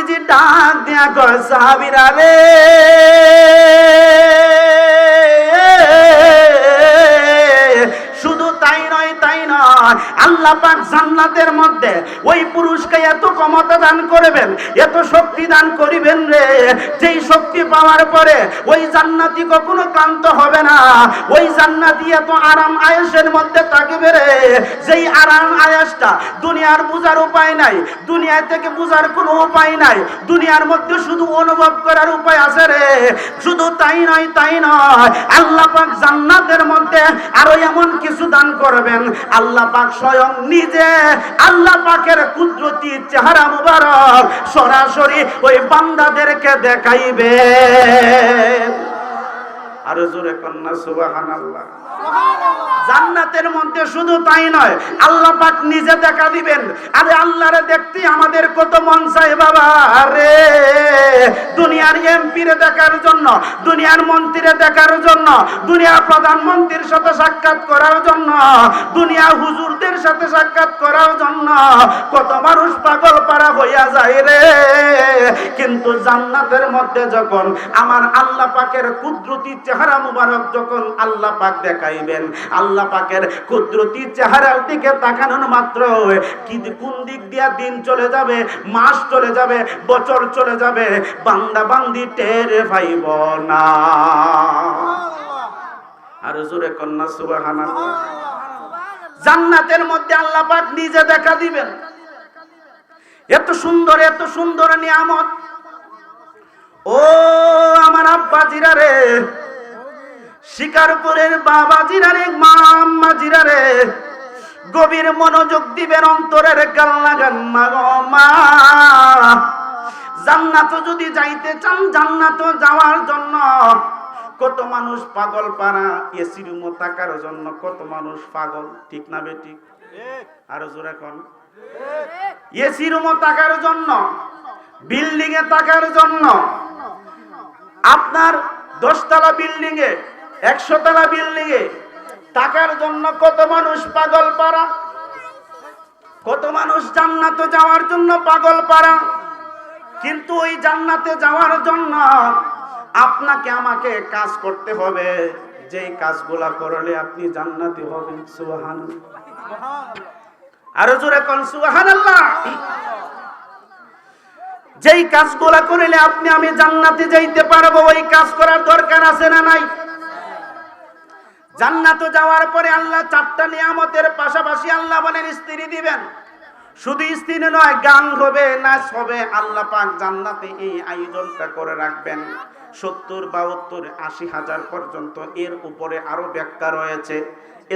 নবীজি ডাক দিয়া কয় সাহাবীরা রে, শুধু তাই নয়, আল্লাহ পাক জান্নাতের মধ্যে ওই পুরুষকে এত ক্ষমতা দান করবেন, এত শক্তি দান করিবেন রে, যেই শক্তি পাওয়ার পরে ওই জান্নাতি কখনো ক্লান্ত হবে না। ওই জান্নাতি এত আরাম আয়েশের মধ্যে থাকবে রে, যেই আরাম আয়েশটা দুনিয়ার বুঝার উপায় নাই, দুনিয়া থেকে বুঝার কোনো উপায় নাই, দুনিয়ার মধ্যে শুধু অনুভব করার উপায় আছে রে। শুধু তাই নয়, আল্লাহ পাক জান্নাতের মধ্যে আরো এমন কিছু দান করবেন, আল্লাহ পাক স্বয়ং নিজে আল্লাহ পাকের কুদরতি চেহারা মুবারক সরাসরি ওই বান্দাদেরকে দেখাইবে। আরো জোরে কন্যা সুবহানাল্লাহ। জান্নাতের মধ্যে শুধু তাই নয়, আল্লাহ পাক নিজে দেখা দিবেন। আরে আল্লাহরে দেখতে আমাদের কত মন চায় বাবা রে, দুনিয়ার এমপিরে দেখার জন্য, দুনিয়ার মন্ত্রীরে দেখার জন্য, দুনিয়ার প্রধানমন্ত্রীর সাথে সাক্ষাৎ করার জন্য, দুনিয়ার হুজুরদের সাথে সাক্ষাৎ করার জন্য কত মানুষ পাগল পারা হইয়া যায় রে। কিন্তু জান্নাতের মধ্যে যখন আমার আল্লাহ পাকের কুদরতি চেহারা মুবারক যখন আল্লাহ পাক দেখাইবেন, আল্লাহ পাকের কুদরতি চেহারার দিকে তাকানোর মাত্র কি কোন দিক দিয়া দিন চলে যাবে, মাস চলে যাবে, বছর চলে যাবে, বান্দা বান্দি টের পাইব না। আর জোরে কন্যা সুবহানাল্লাহ। জান্নাতের মধ্যে আল্লাহ পাক নিজে দেখা দিবেন। এত সুন্দর, এত সুন্দর নিয়ামত। ও আমার আব্বাজিরা রে, শিকারপুরের বাবাজিরা রে, মাম্মাজিরা রে, গভীর মনোযোগ দিবেন, অন্তরের গান লাগান মা গো মা। জান্নাত যদি যাইতে চান, জান্নাত যাওয়ার জন্য কত মানুষ পাগল পারা, এসি রুমে থাকার জন্য কত মানুষ পাগল, ঠিক না বেঠিক? আরো জোরে কোন। এসি রুমে থাকার জন্য, বিল্ডিং এ থাকার জন্য, আপনার 10 তলা বিল্ডিং এ, 100 তলা বিল্ডিং এ থাকার জন্য কত মানুষ পাগল পারা, কত মানুষ জান্নাতে যাওয়ার জন্য পাগল পারা। কিন্তু ওই জান্নাতে যাওয়ার জন্য আপনাকে আমাকে কাজ করতে হবে, যেই কাজগুলা করলে আপনি জান্নাতি হবেন। সুবহানাল্লাহ। আরো জোরে কোন সুবহানাল্লাহ। যেই কাজগুলা করলে আপনি আমি জান্নাতে যাইতে পারবো, ওই কাজ করার দরকার আছে না নাই? জান্নাতে যাওয়ার পরে আল্লাহ 4টা নিয়ামতের পাশাপাশি আল্লাহ বলেন স্ত্রী দিবেন। শুধু স্ত্রী নয়, গান হবে, নাচ হবে। আল্লাহ পাক জান্নাতে এই আয়োজনটা করে রাখবেন 70, 72, 80 হাজার পর্যন্ত। এর উপরে আরো ব্যাখ্যা রয়েছে।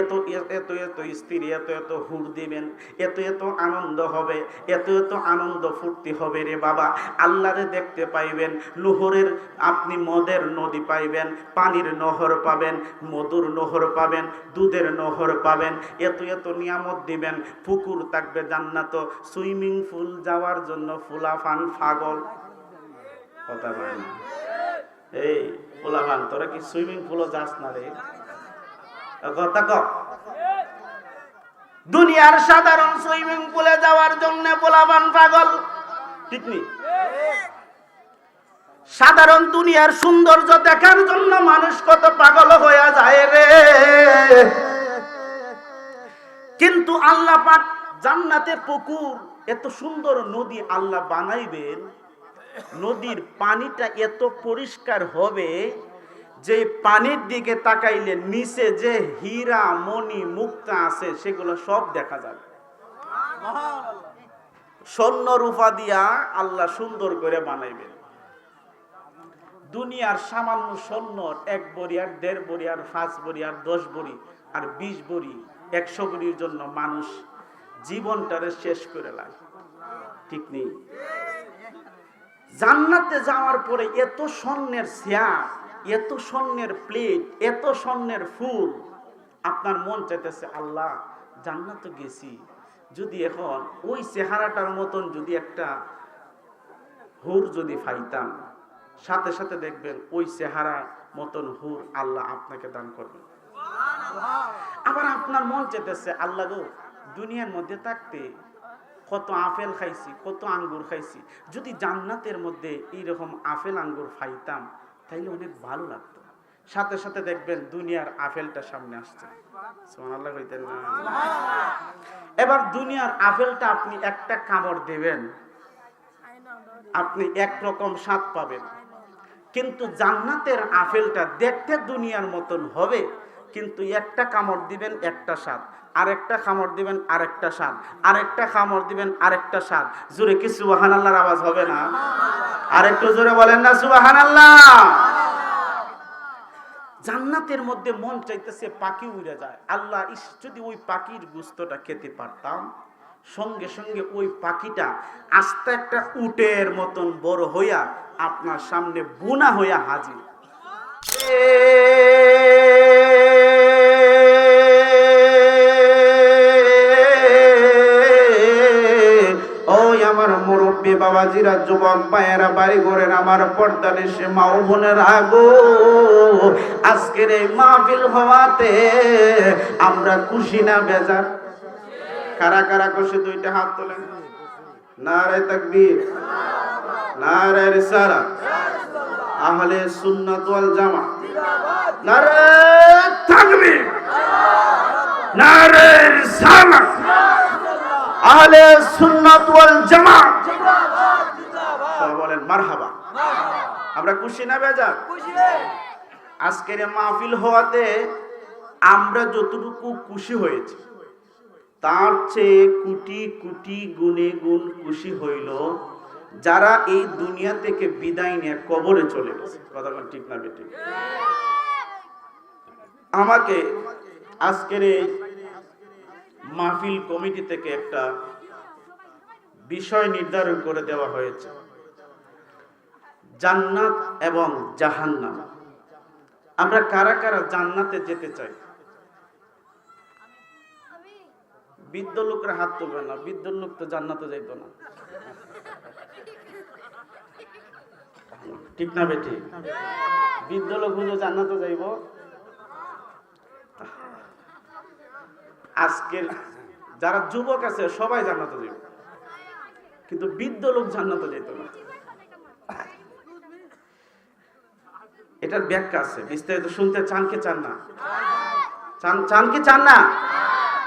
এত এত এত স্ত্রী, এত এত হুর দিবেন, এত এত আনন্দ হবে, এত এত আনন্দ ফুর্তি হবে রে বাবা। আল্লাহরে দেখতে পাইবেন। লোহরের আপনি মদের নদী পাইবেন, পানির নহর পাবেন, মধুর নহর পাবেন, দুধের নহর পাবেন, এত এত নিয়ামত দিবেন। পুকুর থাকবে জান্নাত, সুইমিং পুল যাওয়ার জন্য ফুলাফান পাগল। কথা বলে না এই ফুলাফান, তোরা কি সুইমিং পুলও যাস না রে? কথা ক। দুনিয়ার সাধারণ সুইমিং পুলে যাওয়ার জন্য পোলাপান পাগল, ঠিক নি? সাধারণ দুনিয়ার সৌন্দর্য দেখার জন্য মানুষ কত পাগল হয়ে যায় রে। কিন্তু আল্লাহ পাক জান্নাতে পুকুর, এত সুন্দর নদী আল্লাহ বানাইবেন, নদীর পানিটা এত পরিষ্কার হবে যে পানির দিকে তাকাইলে নিচে যে হীরা মণি মুক্তা আছে সেগুলো সব দেখা যাবে। স্বর্ণ রূপা দিয়া আল্লাহ সুন্দর করে বানাইবেন। দুনিয়ার সামান্য স্বর্ণ 1 বড়ি আর 1.5 বড়ি আর 5 বড়ি আর 10 বড়ি আর 20 বড়ি 100 বড়ির জন্য মানুষ জীবনটারে শেষ করে লাগে, ঠিক নেই? জান্নাতে যাওয়ার পরে এত স্বর্ণের চেয়ার, এত স্বর্ণের প্লেট, এত স্বর্ণের ফুল, আপনার মন চাইতেছে আল্লাহ জান্নাতে গেছি, যদি এখন ওই চেহারাটার মতন যদি একটা হুর যদি পাইতাম, সাথে সাথে দেখবেন ওই চেহারা মতন হুর আল্লাহ আপনাকে দান করবেন। আবার আপনার মন চাইতেছে আল্লাহ গো দুনিয়ার মধ্যে থাকতে কত আপেল খাইছি, কত আঙ্গুর খাইছি, যদি জান্নাতের মধ্যে এইরকম আপেল আঙ্গুর খাইতাম তাইলে অনেক ভালো লাগতো। সাথে সাথে দেখবেন দুনিয়ার আপেলটা সামনে আসছে। সুবহানাল্লাহ কইতেন না? এবার দুনিয়ার আপেলটা আপনি একটা কামড় দেবেন, আপনি একরকম স্বাদ পাবেন। কিন্তু জান্নাতের আপেলটা দেখতে দুনিয়ার মতন হবে, কিন্তু একটা কামড় দিবেন একটা স্বাদ, আরেকটা কামড় দিবেন আরেকটা স্বাদ, আরেকটা কামড় দিবেন আরেকটা স্বাদ। জোরে কি সুবহানাল্লাহর আওয়াজ হবে না? আরেকটু জোরে বলেন না সুবহানাল্লাহ। জান্নাতের মধ্যে মন চাইতেছে পাখি উড়ে যায়। আল্লাহ, ইস যদি ওই পাখির গোশতটা খেতে পারতাম। সঙ্গে সঙ্গে ওই পাখিটা আস্তে একটা উটের মতন বড় হইয়া আপনার সামনে বুনা হইয়া হাজির। ওই আমার মুরব্বী বাবাজিরা, যুবক ভাইয়েরা, বাড়ি ঘরের আমার পর্দার সে মা ও বোনেরা গো, আজকের এই মাহফিল হওয়াতে আমরা খুশি না বেজার? কারা কারা খুশি? দুইটা হাত তোলেন। নারে তাকবীর, নারে রিসালাত, আহলে সুন্নাত ওয়াল জামাত, নারে তাকবীর, নারে রিসালাত, আহলে সুন্নাত ওয়াল জামাত। সবাই বলেন মারহাবা। আমরা খুশি না বেজার? আজকের এই মাহফিল হওয়াতে আমরা যতটুকু খুশি হয়েছি, তার চেয়ে কোটি কোটি গুণে গুণ খুশি হইল যারা এই দুনিয়া থেকে বিদায় নিয়ে কবরে চলে গেছে। কথা বল ঠিক না বেঠিক? আমাকে আজকের এই মাহফিল কমিটি থেকে একটা বিষয় নির্ধারণ করে দেওয়া হয়েছে, জান্নাত এবং জাহান্নাম। আমরা কারা কারা জান্নাতে যেতে চাই? বৃদ্ধ লোকের হাত তুলবে না, বৃদ্ধ লোক তো জান্নাতে যাইতো না। ঠিক না বেটি? বৃদ্ধ লোক হলো জান্নাতে যাইব। আজকের যারা যুবক আছে সবাই জান্নাতে যাইব, কিন্তু বৃদ্ধ লোক জান্নাতে যেত না। এটার ব্যাখ্যা আছে, বিস্তারিত শুনতে চান কি চান না? চান কি চান না?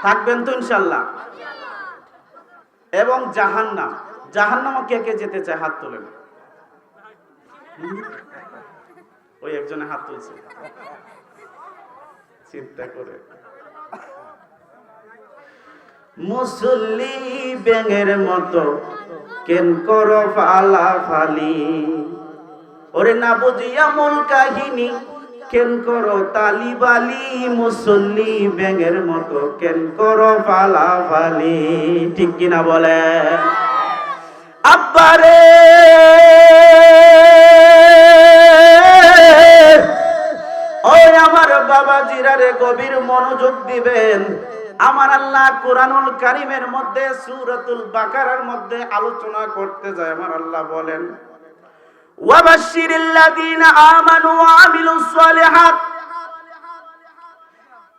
থাকবেন তো ইনশাআল্লাহ। এবং জাহান্নাম, জাহান্নামে কে কে যেতে চায় হাত তোলেন। ওই একজনে হাত তুলছে, চিন্তা করে। মুসল্লি ব্যাঙের মতো কেন করো ফালাফালি, ওরে না বুঝিয়া মূল কাহিনী কেন করো তালিবালি, মুসল্লি ব্যাঙের মতো কেন করো ফালাফালি। ঠিক কিনা বলে? আব্বারে ওই আমার বাবাজিরা রে, গভীর মনোযোগ দিবেন। আমার আল্লাহ কুরআনুল কারীমের মধ্যে সূরাতুল বাকারার মধ্যে আলোচনা করতে যায়। আমার আল্লাহ বলেন, ওয়াবাশশিরিল লাযীনা আমানু ওয়া আমিলুস সালিহাত।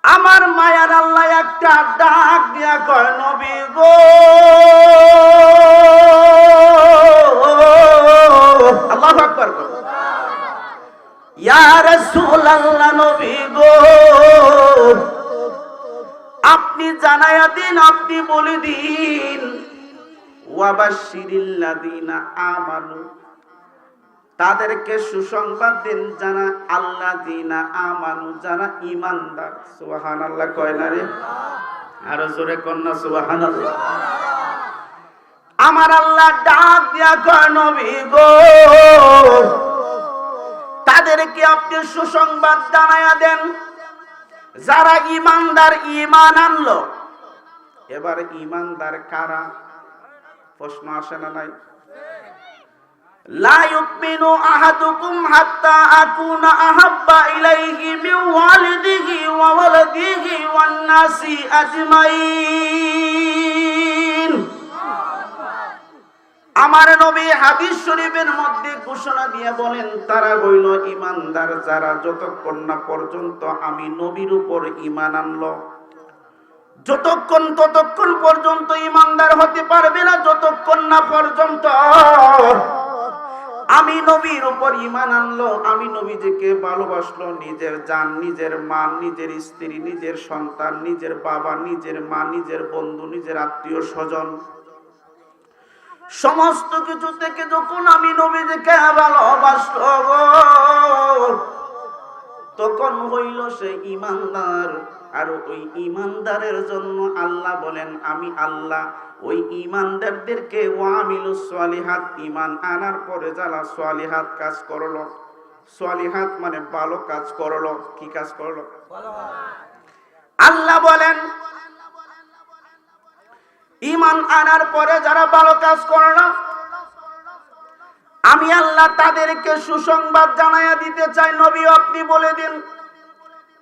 আমার মায়ার আল্লাহ একটা ডাক দিয়া কয়, নবী গো, আল্লাহু আকবার, ইয়া রাসূলুল্লাহ, নবী গো, আপনি জানায়া দিন, আপনি বলে দিন, ওয়াবাশশিরিল লাযীনা আমানু, তাদেরকে সুসংবাদ দিন যারা আল্লাযীনা আমানু, যারা ঈমানদার। সুবহানাল্লাহ কয় না রে? আরো জোরে কর না সুবহানাল্লাহ। আমার আল্লাহ ডাক দিয়া কয়, নবী গো, তাদেরকে আপনি সুসংবাদ জানায়া দেন যারা ঈমানদার, ঈমান আনলো। এবার ঈমানদার কারা? প্রশ্ন আসে না নাই? লা ইউমিনু আহাদুকুম হাত্তা আকুনা আহাব্বা ইলাইহি মিন ওয়ালিদিহি ওয়া ওয়ালাদিহি ওয়ান নাসি আজমাইন। আমার নবী হাদিস শরীফের মধ্যে ঘোষণা দিয়ে বলেন, তারা হইল ঈমানদার যারা যতক্ষণ না পর্যন্ত আমি নবীর উপর ঈমান আনলো, ততক্ষণ পর্যন্ত ইমানদার হতে পারবে না, যতক্ষণ না পর্যন্ত আমি নবীর উপর ঈমান আনলো, আমি নবীজিকে ভালোবাসলো, নিজের জান, নিজের মা, নিজের স্ত্রী, নিজের সন্তান, নিজের বাবা, নিজের মা, নিজের বন্ধু, নিজের আত্মীয় স্বজন, সমস্ত কিছু থেকে যখন আমি নবীজিকে ভালোবাসলো তখন হইল সে ঈমানদার। আর ওই ঈমানদারের জন্য আল্লাহ বলেন আমি আল্লাহ ওই ঈমানদারদেরকে ওয়ামিলুস সালিহাত, ঈমান আনার পরে যারা সালিহাত কাজ করলো, সালিহাত মানে ভালো কাজ করলো, কি কাজ করলো? আল্লাহ বলেন ঈমান আনার পরে যারা ভালো কাজ করলো আমি আল্লাহ তাদেরকে সুসংবাদ জানাইয়া দিতে চাই, নবী আপনি বলে দিন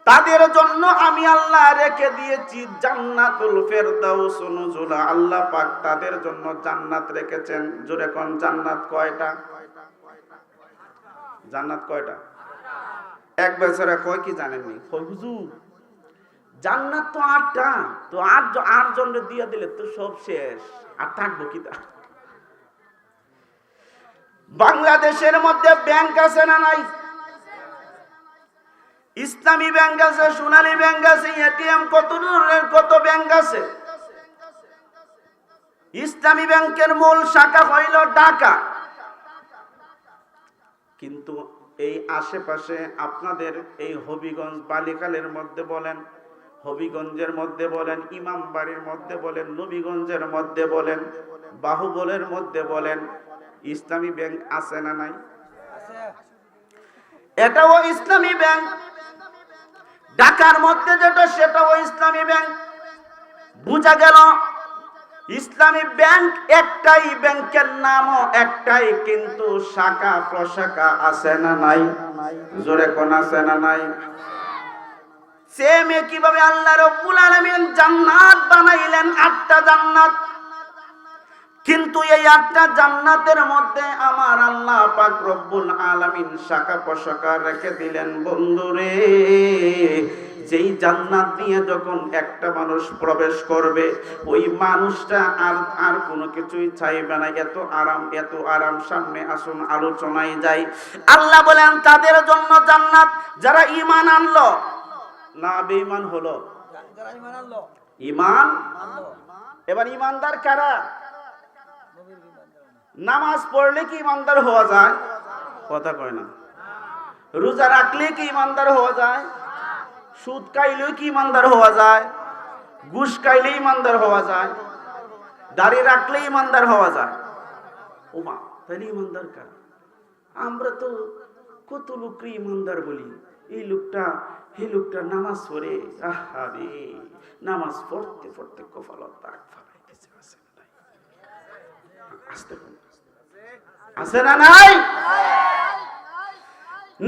তাদের জন্য আমি আল্লাহ রেখে দিয়েছি জান্নাতুল ফেরদাউস নুজুলা। আল্লাহ পাক তাদের জন্য জান্নাত রেখেছেন। জোরে কোন জান্নাত কয়টা? জান্নাত কয়টা? এক বেচারা কয় কি জানেননি? কয় হুজুর জান্নাত তো 8টা, তো 8 জনকে দিয়ে দিলে তো সব শেষ, আর থাকবো কি? তা বাংলাদেশের মধ্যে ব্যাংক আছে না নাই? ইসলামী ব্যাংক আছে, সোনালী ব্যাংক আছে, এটিএম, কত ব্যাংক আছে। ইসলামী ব্যাংকের মূল শাখা হইল ঢাকা, কিন্তু এই আশেপাশে আপনাদের এই হবিগঞ্জ বালিখালের মধ্যে বলেন, হবিগঞ্জের মধ্যে বলেন, ইমামবাড়ির মধ্যে বলেন, নবীগঞ্জের মধ্যে বলেন, বাহুবলের মধ্যে বলেন, ইসলামী ব্যাংক আছে না নাই? এটাও ইসলামী ব্যাংক। ঢাকার মধ্যে যেটা সেটাও ইসলামী ব্যাংক। বুঝা গেল ইসলামী ব্যাংক একটাই, ব্যাংকের নামও একটাই, কিন্তু শাখা প্রশাখা আছে না নাই? জোরে কোন আছে না নাই? সেম কিভাবে আল্লাহ রাব্বুল আলামিন জান্নাত বানাইলেন, 8টা জান্নাত, কিন্তু এই 8টা জান্নাতের মধ্যে আমার আল্লাহ পাক রব্বুল আলামিন শাখা প্রশাখা রেখে দিলেন। বন্ধুরে, যেই জান্নাত দিয়ে যখন একটা মানুষ প্রবেশ করবে ওই মানুষটা আর কোনো কিছুই চাইবে না। এত আরাম। সামনে আসুন আলোচনায় যাই। আল্লাহ বলেন তাদের জন্য জান্নাত যারা ঈমান আনলো, না বেঈমান হলো? যারা ঈমান আনলো, ঈমান এবার ঈমানদার কারা? নামাজ পড়লে কি ঈমানদার হওয়া যায়? কথা কয় না। রোজা রাখলে কি ঈমানদার হওয়া যায়? সুদ খাইলেও কি ঈমানদার হওয়া যায়? ঘুষ খাইলে ঈমানদার হওয়া যায়? দাড়ি রাখলে ঈমানদার হওয়া যায়? ওমা, তাহলে ঈমানদার কারা? আমরা তো কত লোককে ঈমানদার বলি। এই লোকটা নামাজ পড়ে, আহারে নামাজ পড়তে পড়তে কপালত দাগ ফালাইতেছে, আছে না নাই?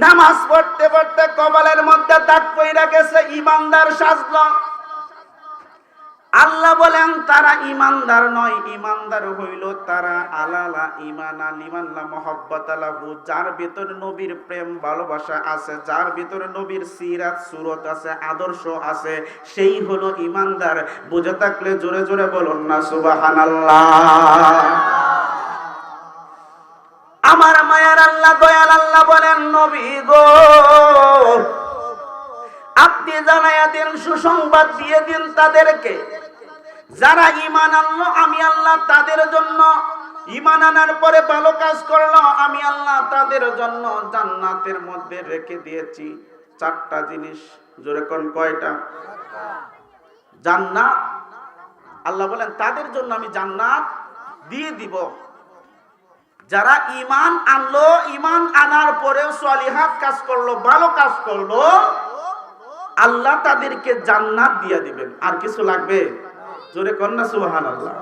নামাজ পড়তে পড়তে কপালের মধ্যে দাগ পইরা গেছে, ঈমানদার সাজলো। আল্লাহ বলেন তারা ঈমানদার নয়, ঈমানদার হইল তারা আলালা ঈমানা লিমানলা মুহাব্বাতালাহু, যার ভিতর নবীর প্রেম ভালোবাসা আছে, যার ভিতর নবীর সিরাত সুরত আছে, আদর্শ আছে, সেই হলো ঈমানদার। বুঝে থাকলে জোরে জোরে বলুন না সুবহানাল্লাহ। আমার মায়ার আল্লাহ, দয়াল আল্লাহ বলেন নবী গো আপনি জানাইয়া দিন, সুসংবাদ দিয়ে দিন তাদেরকে যারা ঈমান আনলো আমি আল্লাহ তাদের জন্য, ঈমান আনার পরে ভালো কাজ করলো আমি আল্লাহ তাদের জন্য জান্নাতের মধ্যে রেখে দিয়েছি 4টা জিনিস। জোরে কোন কয়টা? জান্নাত। আল্লাহ বলেন তাদের জন্য আমি জান্নাত দিয়ে দিব। যারা ঈমান আনলো, ঈমান আনার পরেও সালিহাত কাজ করলো, ভালো কাজ করলো, আল্লাহ তাদেরকে জান্নাত দিয়ে দিবেন। আর কিছু লাগবে? জোরে কন্যা সুবহানাল্লাহ।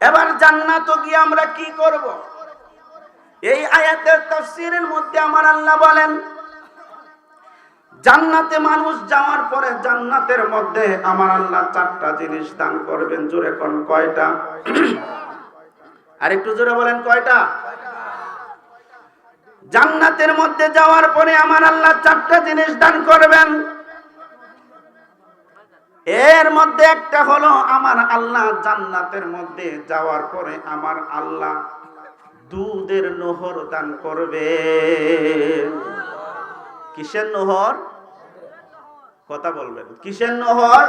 এবার জান্নাতে গিয়ে আমরা কি করব? এই আয়াতের তাফসীরের মধ্যে আমার আল্লাহ বলেন জান্নাতে মানুষ যাওয়ার পরে জান্নাতের মধ্যে আমার আল্লাহ 4টা জিনিস দান করবেন। জোরে কোন কয়টা? আর একটু জোরে বলেন কয়টা? জান্নাতের মধ্যে যাওয়ার পরে আমার আল্লাহ 4টা জিনিস দান করবেন। এর মধ্যে একটা হলো আমার আল্লাহ জান্নাতের মধ্যে যাওয়ার পরে আমার আল্লাহ দুধের নহর দান করবে। কিসের নহর? কথা বলবেন, কিসের নহর?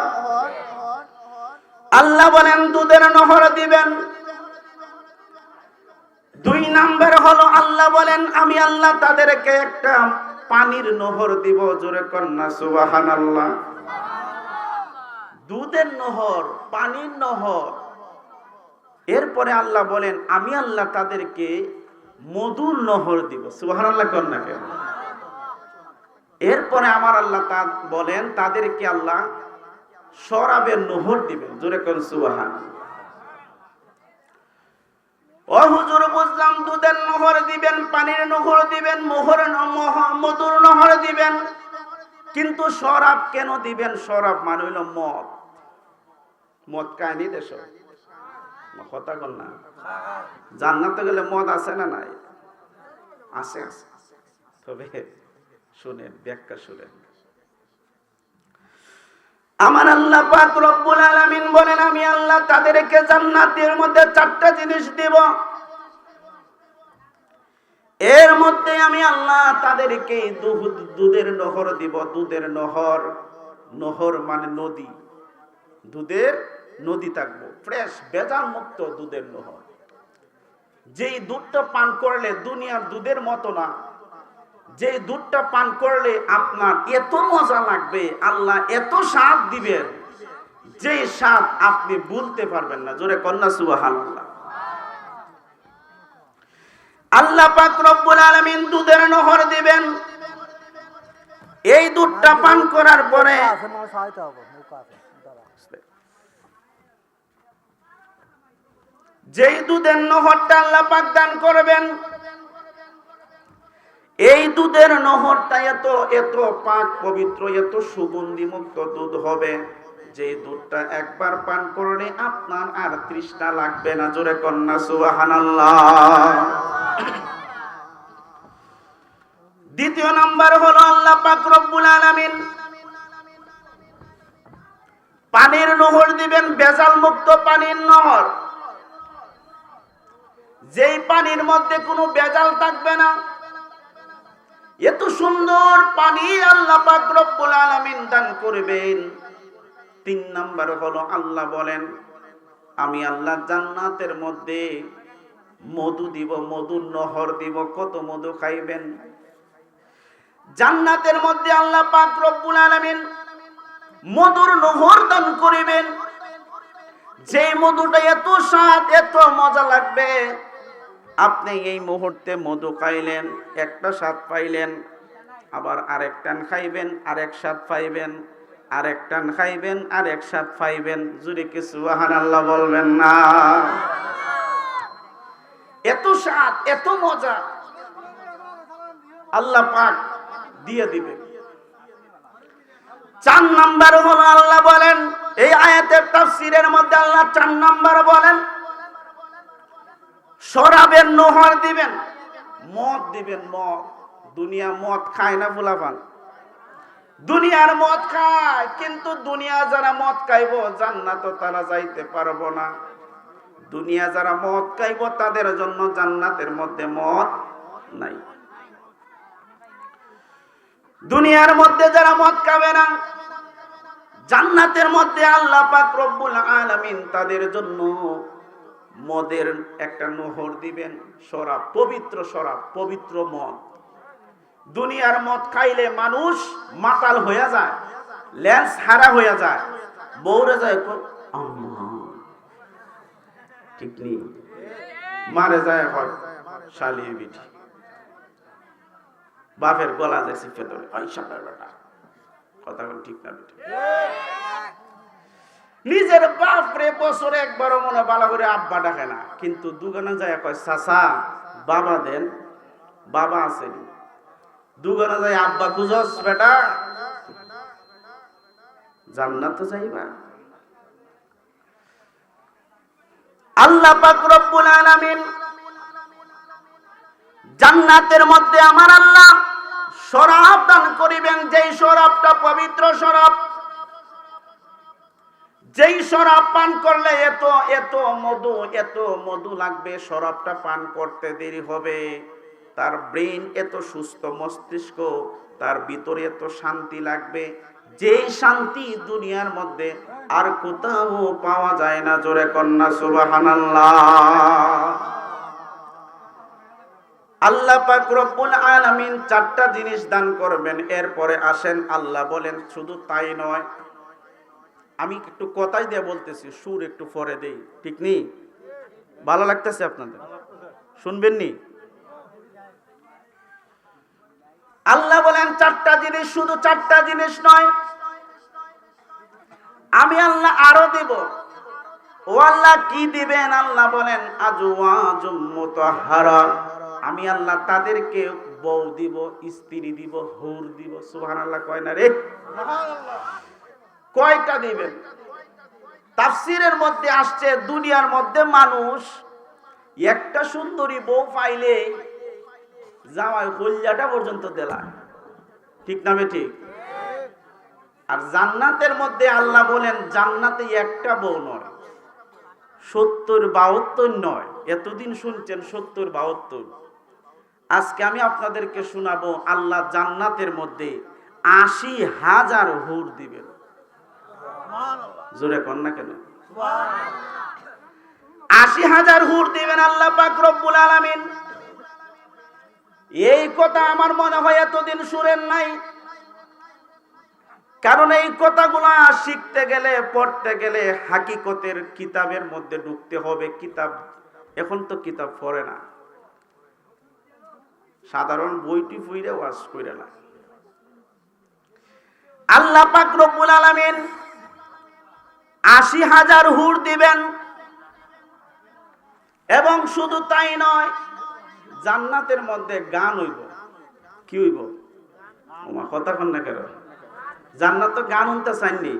আল্লাহ বলেন দুধের নহর দিবেন। 2 নাম্বার হলো আল্লাহ বলেন আমি আল্লাহ তাদেরকে একটা পানির নহর দিব। জোরে কন্যা সুবহানাল্লাহ। দুধের নহর, পানির নহর। এরপরে আল্লাহ বলেন আমি আল্লাহ তাদেরকে মধুর নহর দিব। সুবহানাল্লাহ কন্যা কেন? এরপরে আমার আল্লাহ বলেন তাদেরকে আল্লাহ শরাবের নহর দিবেন। জোরে কোন সুবহানাল্লাহ। ও হুজুর বুঝলাম দুধের নহর দিবেন, পানির নহর দিবেন, মধুর নহর দিবেন, কিন্তু শরাব কেন দিবেন? শরাব মানে হইল মদ। মদ কাহিনী দেশ কথা কন না। জান্নাতে গেলে মদ আছে না নাই? আছে আছে। তবে শুনেন, ব্যাখ্যা শুনেন। আমার আল্লাহ পাক রব্বুল আলামিন বলেন আমি আল্লাহ তাদেরকে জান্নাতের মধ্যে 4টা জিনিস দেব। এর মধ্যে আমি আল্লাহ তাদেরকে দুধের নহর দিব। দুধের নহর, নহর মানে নদী, দুধের নদী থাকবো, ফ্রেশ ভেজাল মুক্ত দুধের নহর। যেই দুধটা পান করলে দুনিয়ার দুধের মতো না, যে দুধটা পান করলে আপনার এত মজা লাগবে, আল্লাহ এত স্বাদ দিবেন, যে স্বাদ আপনি ভুলতে পারবেন না। জোরে কন্যা সুবহানাল্লাহ। আল্লাহ পাক রব্বুল আলামিন দুধের নহর দিবেন। এই দুধটা পান করার পরে যেই দুধের নহরটা আল্লাহ পাক দান করবেন, এই দুধের নহরটা এত এত পাক পবিত্র, এত সুগন্ধি মুক্ত দুধ হবে, যে দুধটা একবার পান করলে আপনার আর তৃষ্ণা লাগবে না। জোরে কন্যা সুবহানাল্লাহ। দ্বিতীয় নাম্বার হলো আল্লাহ পাক রব্বুল আলামিন পানির নহর দিবেন, ভেজাল মুক্ত পানির নহর। যেই পানির মধ্যে কোনো ভেজাল থাকবে না, এত সুন্দর পানি আল্লাহ পাক রব্বুল আলামিন দান করবেন। 3 নাম্বার হলো আল্লাহ বলেন আমি আল্লাহ জান্নাতের মধ্যে মধু দিব, মধুর নহর দিব। কত মধু খাইবেন? জান্নাতের মধ্যে আল্লাহ পাক রব্বুল আলামিন মধুর নহর দান করিবেন। যে মধুটা এত স্বাদ, এত মজা লাগবে, আপনি এই মুহূর্তে মধু খাইলেন, একটা স্বাদ পাইলেন, আবার আরেক টান খাইবেন, আরেক স্বাদ পাইবেন, আরেক টান খাইবেন, আরেক স্বাদ পাইবেন। জোরে কি সুবহানাল্লাহ বলবেন না? এত স্বাদ, এত মজা আল্লাহ পাক দিয়ে দিবেন। 4 নাম্বার হলো আল্লাহ বলেন এই আয়াতের তাফসীরের মধ্যে আল্লাহ 4 নাম্বার বলেন শরাবের নহর দিবেন, মদ দিবেন। মদ, দুনিয়া মদ খায় না ফুলাফান? দুনিয়ার মদ খায়, কিন্তু দুনিয়া যারা মদ খাইব জান্নাতে তারা যাইতে পারবো না। দুনিয়া যারা মদ খাইব তাদের জন্য জান্নাতের মধ্যে মদ নাই। দুনিয়ার মধ্যে যারা মদ খাবে না, জান্নাতের মধ্যে আল্লাহ পাক রব্বুল আলামিন তাদের জন্য মদের একটা নহর দিবেন। শরাব, পবিত্র শরাব, পবিত্র মদ। দুনিয়ার মদ খাইলে মানুষ মাতাল হয়ে যায়, লেন্স হারা হয়ে যায়, বউরে যায় ঠিক নেই, মারে যায় হয় শালিয়ে বিটি, বাপের গলা যায় চিপে ধরে, ওই শালার বেটা। কথা ঠিক না বেটা? নিজের বাপরে বছরে একবারও মনে ভালো করে আব্বা ডাকে না, কিন্তু দোকানে যায় কয় চাচা বাবা দেন, বাবা আছে। দোকানে যায় আব্বা খুঁজস বেটা, জান্নাতে যাইবা। আল্লাহ পাক রব্বুল আলামিন জান্নাতের মধ্যে আমার আল্লাহ শরাব দান করিবেন, যেই শরাবটা পবিত্র শরাব। যেই শরাব পান করলে এত এত মধু লাগবে, শরাবটা পান করতে দেরি হবে। তার ব্রেন এত সুস্থ, মস্তিষ্ক, তার ভিতরে এত শান্তি লাগবে, যেই শান্তি দুনিয়ার মধ্যে আর কোথাও পাওয়া যায় না। জোরে কন্যা সুবহানাল্লাহ। আল্লাহ পাক রব্বুল আলামিন চারটা জিনিস দান করবেন। এরপরে আসেন আল্লাহ বলেন শুধু তাই নয়, আমি একটু কথাই দিয়ে বলতেছি, সুর একটু পরে দেই, ঠিক নেই? ভালো লাগতেছে আপনাদের? শুনবেন নি? আল্লাহ বলেন চারটা জিনিস, শুধু চারটা জিনিস নয়, আমি আল্লাহ আরো দেব। ও আল্লাহ কি দিবেন? আল্লাহ বলেন আজওয়াজুম মুতাহহারা, আমি আল্লাহ তাদেরকে বউ দিব, স্ত্রী দিব, হুর দিব। সুবহানাল্লাহ কয় না রে? কয়টা দিবেন? তাফসীরের মধ্যে আসছে দুনিয়ার মধ্যে মানুষ একটা সুন্দরী বউ পাইলে জামাই কলিজাটা পর্যন্ত দেলায়, ঠিক না বেঠিক? আর জান্নাতের মধ্যে আল্লাহ বলেন জান্নাতে একটা বউ নয়, 70-72 নয়। এতদিন শুনছেন 70-72, আজকে আমি আপনাদেরকে শোনাবো আল্লাহ জান্নাতের মধ্যে 80,000 হুর দিবেন। জোরে কন না কেন? 80,000 হুর দিবেন আল্লাহ পাক রব্বুল আলামিন। এই কথা আমার মনে হয় এতদিন শুনেন নাই, কারণ এই কথাগুলা শিখতে গেলে, পড়তে গেলে হাকিকতের কিতাবের মধ্যে ঢুকতে হবে। কিতাব এখন তো কিতাব পড়ে না, সাধারণ বইটি পড়ে ওয়াজ করে না। আল্লাহ পাক রব্বুল আলামিন 80,000 হুর দিবেন। এবং শুধু তাই নয়, জান্নাতের মধ্যে গান হইব। কি হইব? ওমা কথা কন না কেন? জান্নাত তো গান শুনতে চাইনি।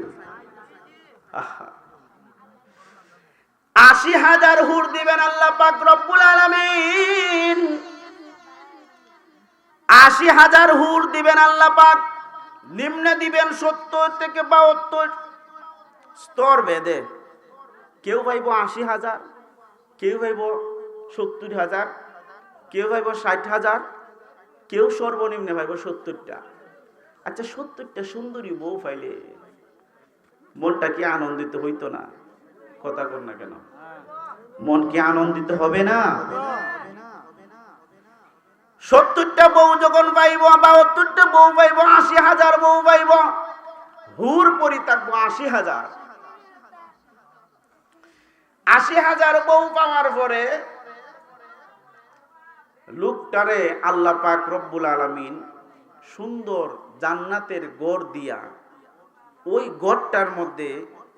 80,000 হুর দিবেন আল্লাহ পাক রব্বুল আলামিন। 80,000 হুর দিবেন আল্লাহ পাক। নিম্নে দিবেন 70 থেকে 72 স্তর ভেদে। কেউ ভাইব 80,000, কেউ ভাইব 70,000, কেউ ভাইব 60,000, কেউ সর্বনিম্নে ভাইব 70টা। আচ্ছা 70টা সুন্দরী বউ পাইলে মনটা কি আনন্দিত হইতো না? কথা কর না কেন? মন কি আনন্দিত হবে না? 70টা বউ যখন পাইব, 72টা বউ পাইব, 80,000 বউ পাইব, হুর পরি থাকবো 80,000। 80,000 বউ পাওয়ার পরে লোকটারে আল্লাহ পাক রব্বুল আলামিন সুন্দর জান্নাতের ঘর দিয়া, ওই ঘরটার মধ্যে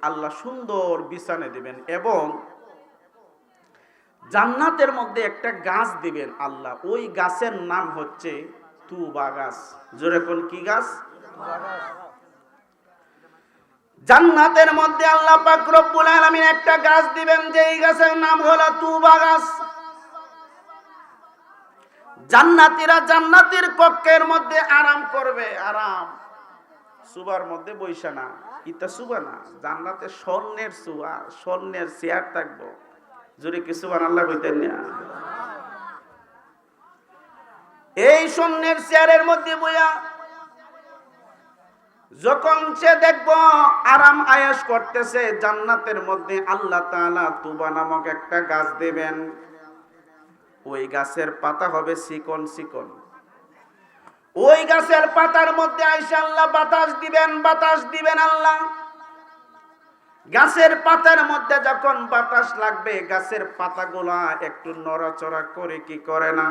আল্লাহ সুন্দর বিছানা দিবেন এবং জান্নাতের মধ্যে একটা গাছ দিবেন আল্লাহ। ওই গাছের নাম হচ্ছে তুবা গাছ। জোরে কোন কি গাছ? জান্নাতের মধ্যে আল্লাহ পাক রব্বুল আলামিন একটা গাছ দিবেন, যেই গাছের নাম হলো তুবা গাছ। জান্নাতীরা জান্নাতের কক্ষের মধ্যে আরাম করবে, আরাম। সুবার মধ্যে বইসা না, ইটা সুবা না, জান্নাতে স্বর্ণের সুয়া, স্বর্ণের চেয়ার থাকবো। যদি কি সুবহানাল্লাহ কইতেন না? এই স্বর্ণের চেয়ারের মধ্যে বইয়া যখন সে দেখবো আরাম আয়েশ করতেছে জান্নাতের মধ্যে, আল্লাহ তাআলা তুবা নামক একটা গাছ দেবেন। ওই গাছের পাতা হবে চিকন চিকন। ওই গাছের পাতার মধ্যে আইসা আল্লাহ বাতাস দিবেন, বাতাস দিবেন আল্লাহ। গাছের পাতার মধ্যে যখন বাতাস লাগবে, গাছের পাতাগুলা একটু নড়াচড়া করে কি করে না?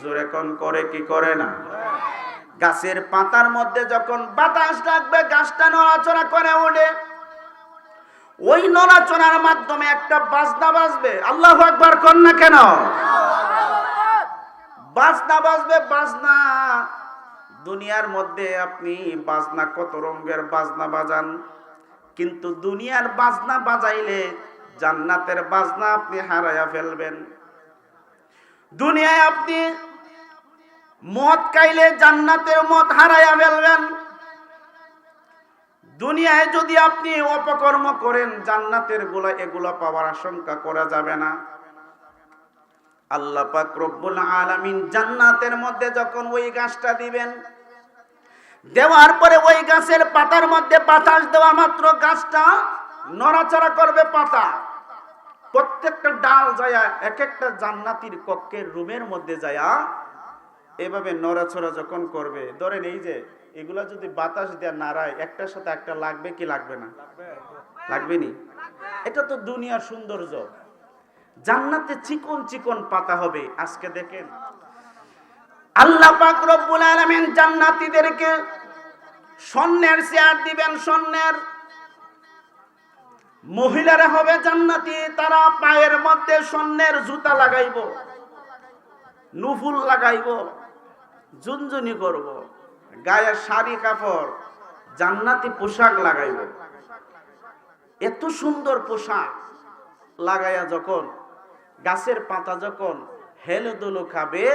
জোরে কোন করে কি করে না? গাছের পাতার মধ্যে যখন বাতাস লাগবে, গাছটা নড়াচড়া করে ওঠে। ওই নড়াচড়ার মাধ্যমে একটা বাজনা বাজবে। আল্লাহু আকবার কোন না কেন? বাজনা বাজবে, বাজনা। দুনিয়ার মধ্যে আপনি বাজনা কত রঙের বাজনা বাজান, কিন্তু দুনিয়ার বাজনা বাজাইলে জান্নাতের বাজনা আপনি হারায়া ফেলবেন। দুনিয়ায় আপনি মদ খাইলে জান্নাতের মদ হারায়া ফেলবেন। দুনিয়ায় যদি আপনি অপকর্ম করেন, জান্নাতের এগুলা পাওয়ার আশঙ্কা করা যাবে না। আল্লাহ পাক রব্বুল আলামিন জান্নাতের মধ্যে যখন ওই গাছটা দিবেন, দেওয়ার পরে ওই গাছের পাতার মধ্যে বাতাস দেওয়া মাত্র গাছটা নড়াচড়া করবে। পাতা প্রত্যেকটা ডাল যায়া এক একটা জান্নাতীর কক্ষের রুমের মধ্যে যায়া এভাবে নড়াচড়া যখন করবে, ধরেন এই যে এগুলা যদি বাতাস দিয়ে নাড়ায়, একটার সাথে একটা লাগবে কি লাগবে না? লাগবে নি? এটা তো দুনিয়ার সৌন্দর্য। জান্নাতে চিকন চিকন পাতা হবে। আজকে দেখেন আল্লাহ পাক রব্বুল আলামিন জান্নাতীদেরকে স্বর্ণের চেয়ার দিবেন। স্বর্ণের মহিলারা হবে জান্নাতি, তারা পায়ের মধ্যে স্বর্ণের জুতা লাগাইব, নুপুর লাগাইব, ঝুনঝুনি করব, গায়ে শাড়ি কাপড় জান্নাতি পোশাক লাগাইব। এত সুন্দর পোশাক লাগাইয়া যখন গাছের পাতা যখন হেলে দোলো খাবে,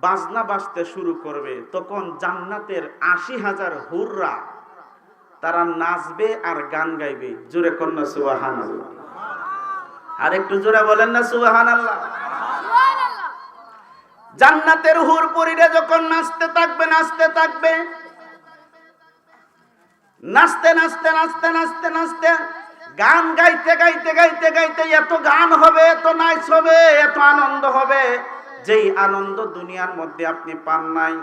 বাজনা বাজতে শুরু করবে, তখন জান্নাতের ৮০,০০০ হুররা তারা নাচবে আর গান গাইবে। জোরে কন্যা সুবহানাল্লাহ। আর একটু জোরে বলেন না সুবহানাল্লাহ। জান্নাতের হুর পরীরা যখন নাচতে থাকবে, নাচতে থাকবে, নাচতে নাচতে নাচতে নাচতে নাচতে গান গাইতে গাইতে গাইতে গাইতে এত গান হবে, এত নাচ হবে, এত আনন্দ হবে, যেই আনন্দ দুনিয়ার মধ্যে আপনি পান নাই,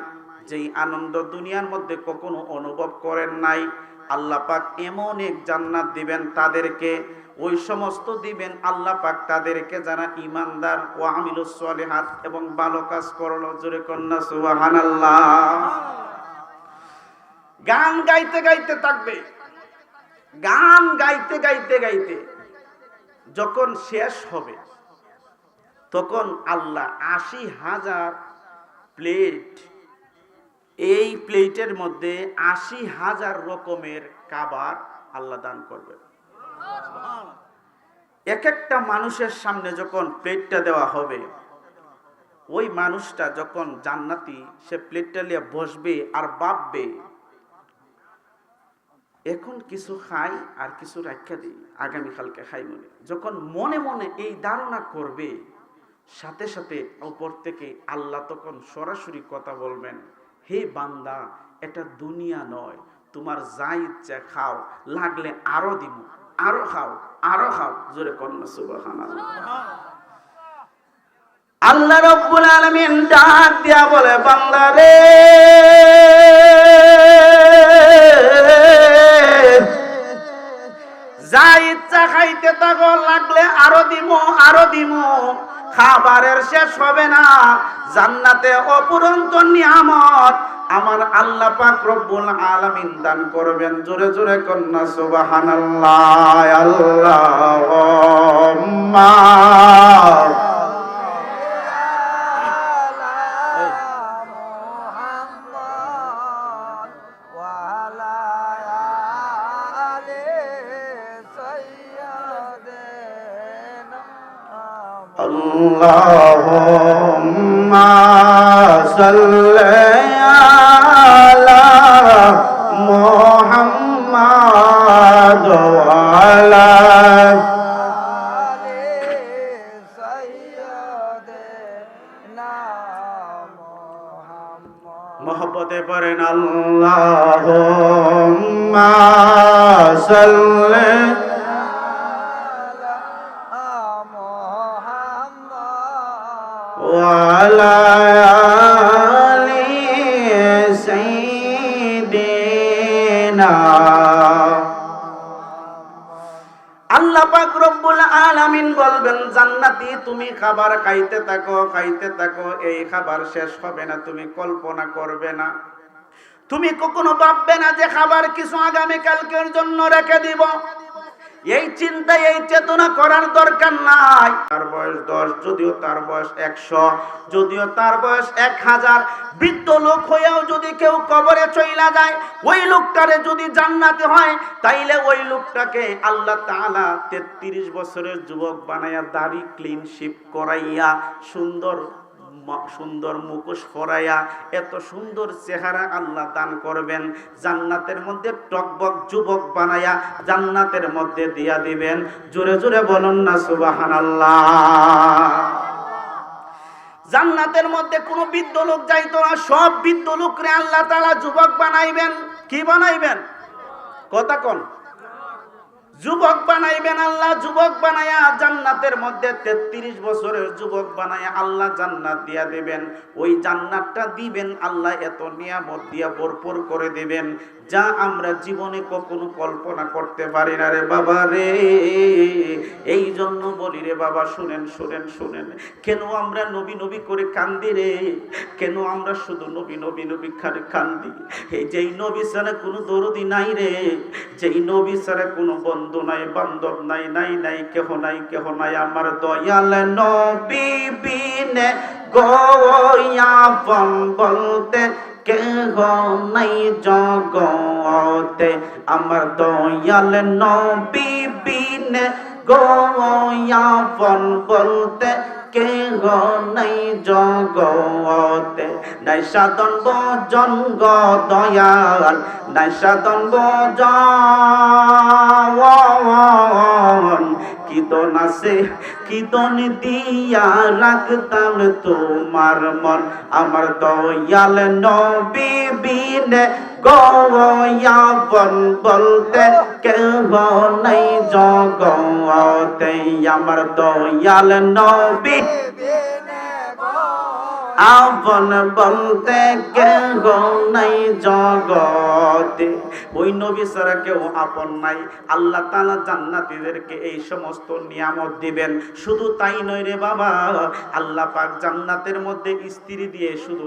যেই আনন্দ দুনিয়ার মধ্যে কখনো অনুভব করেন নাই, আল্লাহ পাক এমন এক জান্নাত দিবেন তাদেরকে। ওই সমস্ত দিবেন আল্লাহ পাক তাদেরকে যারা ঈমানদার ও আমিলুস সলিহাত এবং ভালো কাজ করলো। জোরে কন্যা সুবহানাল্লাহ। গান গাইতে গাইতে থাকবে, গান গাইতে গাইতে গাইতে যখন শেষ হবে, তখন আল্লাহ ৮০,০০০ প্লেট, এই প্লেটের মধ্যে ৮০,০০০ রকমের খাবার আল্লাহ দান করবে। এক একটা মানুষের সামনে যখন প্লেটটা দেওয়া হবে, ওই মানুষটা যখন জান্নাতি, সে প্লেটটা নিয়ে বসবে আর ভাববে, এখন কিছু খাই আর কিছু রাখা দিই, আগামীকালকে খাই মনে। যখন মনে মনে এই ধারণা করবে, সাথে সাথে উপর থেকে আল্লাহ তখন সরাসরি কথা বলবেন, হে বান্দা, এটা দুনিয়া নয়, তোমার যা ইচ্ছা খাও, লাগলে আরো দিব, আরো খাও, আরো খাও। জোরে কন্যা সুবহানাল্লাহ। আল্লাহ রাব্বুল আলামিন ডাক দিয়া বলে, বান্দা রে, যা ইচ্ছা খাইতে থাকো, লাগলে আরো দিমু, আরো দিমু। খাবারের শেষ হবে না। জান্নাতে অপুরন্ত নিয়ামত আমার আল্লাহ পাক রব্বুল আলামিন দান করবেন। জোরে জোরে কন্যা সুবহানাল্লাহ। আল্লাহুম্মা Allahumma salli ala Muhammad wa ala ali sayyidina Muhammad. Mohabbatein paren Allahumma salli وعلى آل سيدنا আল্লাহ পাক রব্বুল আলামিন বলবেন, জান্নাতি তুমি খাবার খাইতে থাকো, খাইতে থাকো, এই খাবার শেষ হবে না। তুমি কল্পনা করবে না, তুমি কখনো ভাববে না যে খাবার কিছু আগামী কালকের জন্য রেখে দিব। এই চিন্তা, এই চেতনা করার দরকার নাই। তার বয়স 10, যদিও তার বয়স 100, যদিও তার বয়স 1000, বৃদ্ধ লোক হয়েও যদি কেউ কবরে চইলা যায়, ওই লোকটারে যদি জান্নাতে হয়, তাইলে ওই লোকটাকে আল্লাহ তাআলা 33 বছরের যুবক বানাইয়া, দাড়ি ক্লিন শেভ করাইয়া, সুন্দর সুন্দর মুখোশ পরাইয়া এত সুন্দর চেহারা আল্লাহ দান করবেন, জান্নাতের মধ্যে টকবক যুবক বানায়া জান্নাতের মধ্যে দিয়া দিবেন। জোরে জোরে বলুন না সুবহানাল্লাহ। জান্নাতের মধ্যে কোনো বৃদ্ধ লোক যাইতো না, সব বৃদ্ধ লোকরে আল্লাহ তাআলা যুবক বানাইবেন। কি বানাইবেন? কথা কোন? যুবক বানাইবেন আল্লাহ। যুবক বানায়া জান্নাতের মধ্যে 33 বছরের যুবক বানায়া আল্লাহ জান্নাত দিয়া দিবেন। ওই জান্নাতটা দিবেন আল্লাহ এত নিয়ামত দিয়া ভরপুর করে দিবেন, যা আমরা জীবনে কখনো কল্পনা করতে পারি না রে বাবা রে। এই জন্য বলি রে বাবা, শুনেন শুনেন শুনেন, কেন আমরা নবী নবী করে কান্দি রে? কেন আমরা শুধু নবী নবী নবী করে কান্দি? এই যেই নবী ছাড়া কোনো দরদি নাই রে, যেই নবী ছাড়া কোনো বন্ধু নাই, বান্ধব নাই, নাই নাই কেহ নাই, কেহ নাই আমার দয়াল নবী বিনে গোয়াপন বলতে কেহ নাই জগতে, আমার দয়াল নবী বিনে গোয়াপন বলতে কেহ নাই জগতে। নাই সাধন ভজন গো দয়াল, নাই সাধন ভজন, কীর্তন আছে কীর্তন দিয়া রাখতাম তোমার মন, আমার দয়াল নবী বিনে গোয়াপন বলতে কেহ নাই জগতে, আমার দয়াল নবী আপন বলতে কেহ নাই জগতে। ওই নবী ছাড়া কেউ আপন নাই। আল্লাহ তাআলা জান্নাতীদেরকে এই সমস্ত নিয়ামত দিবেন। শুধু তাই নয় রে বাবা, আল্লাহ পাক জান্নাতের মধ্যে স্ত্রী দিয়ে শুধু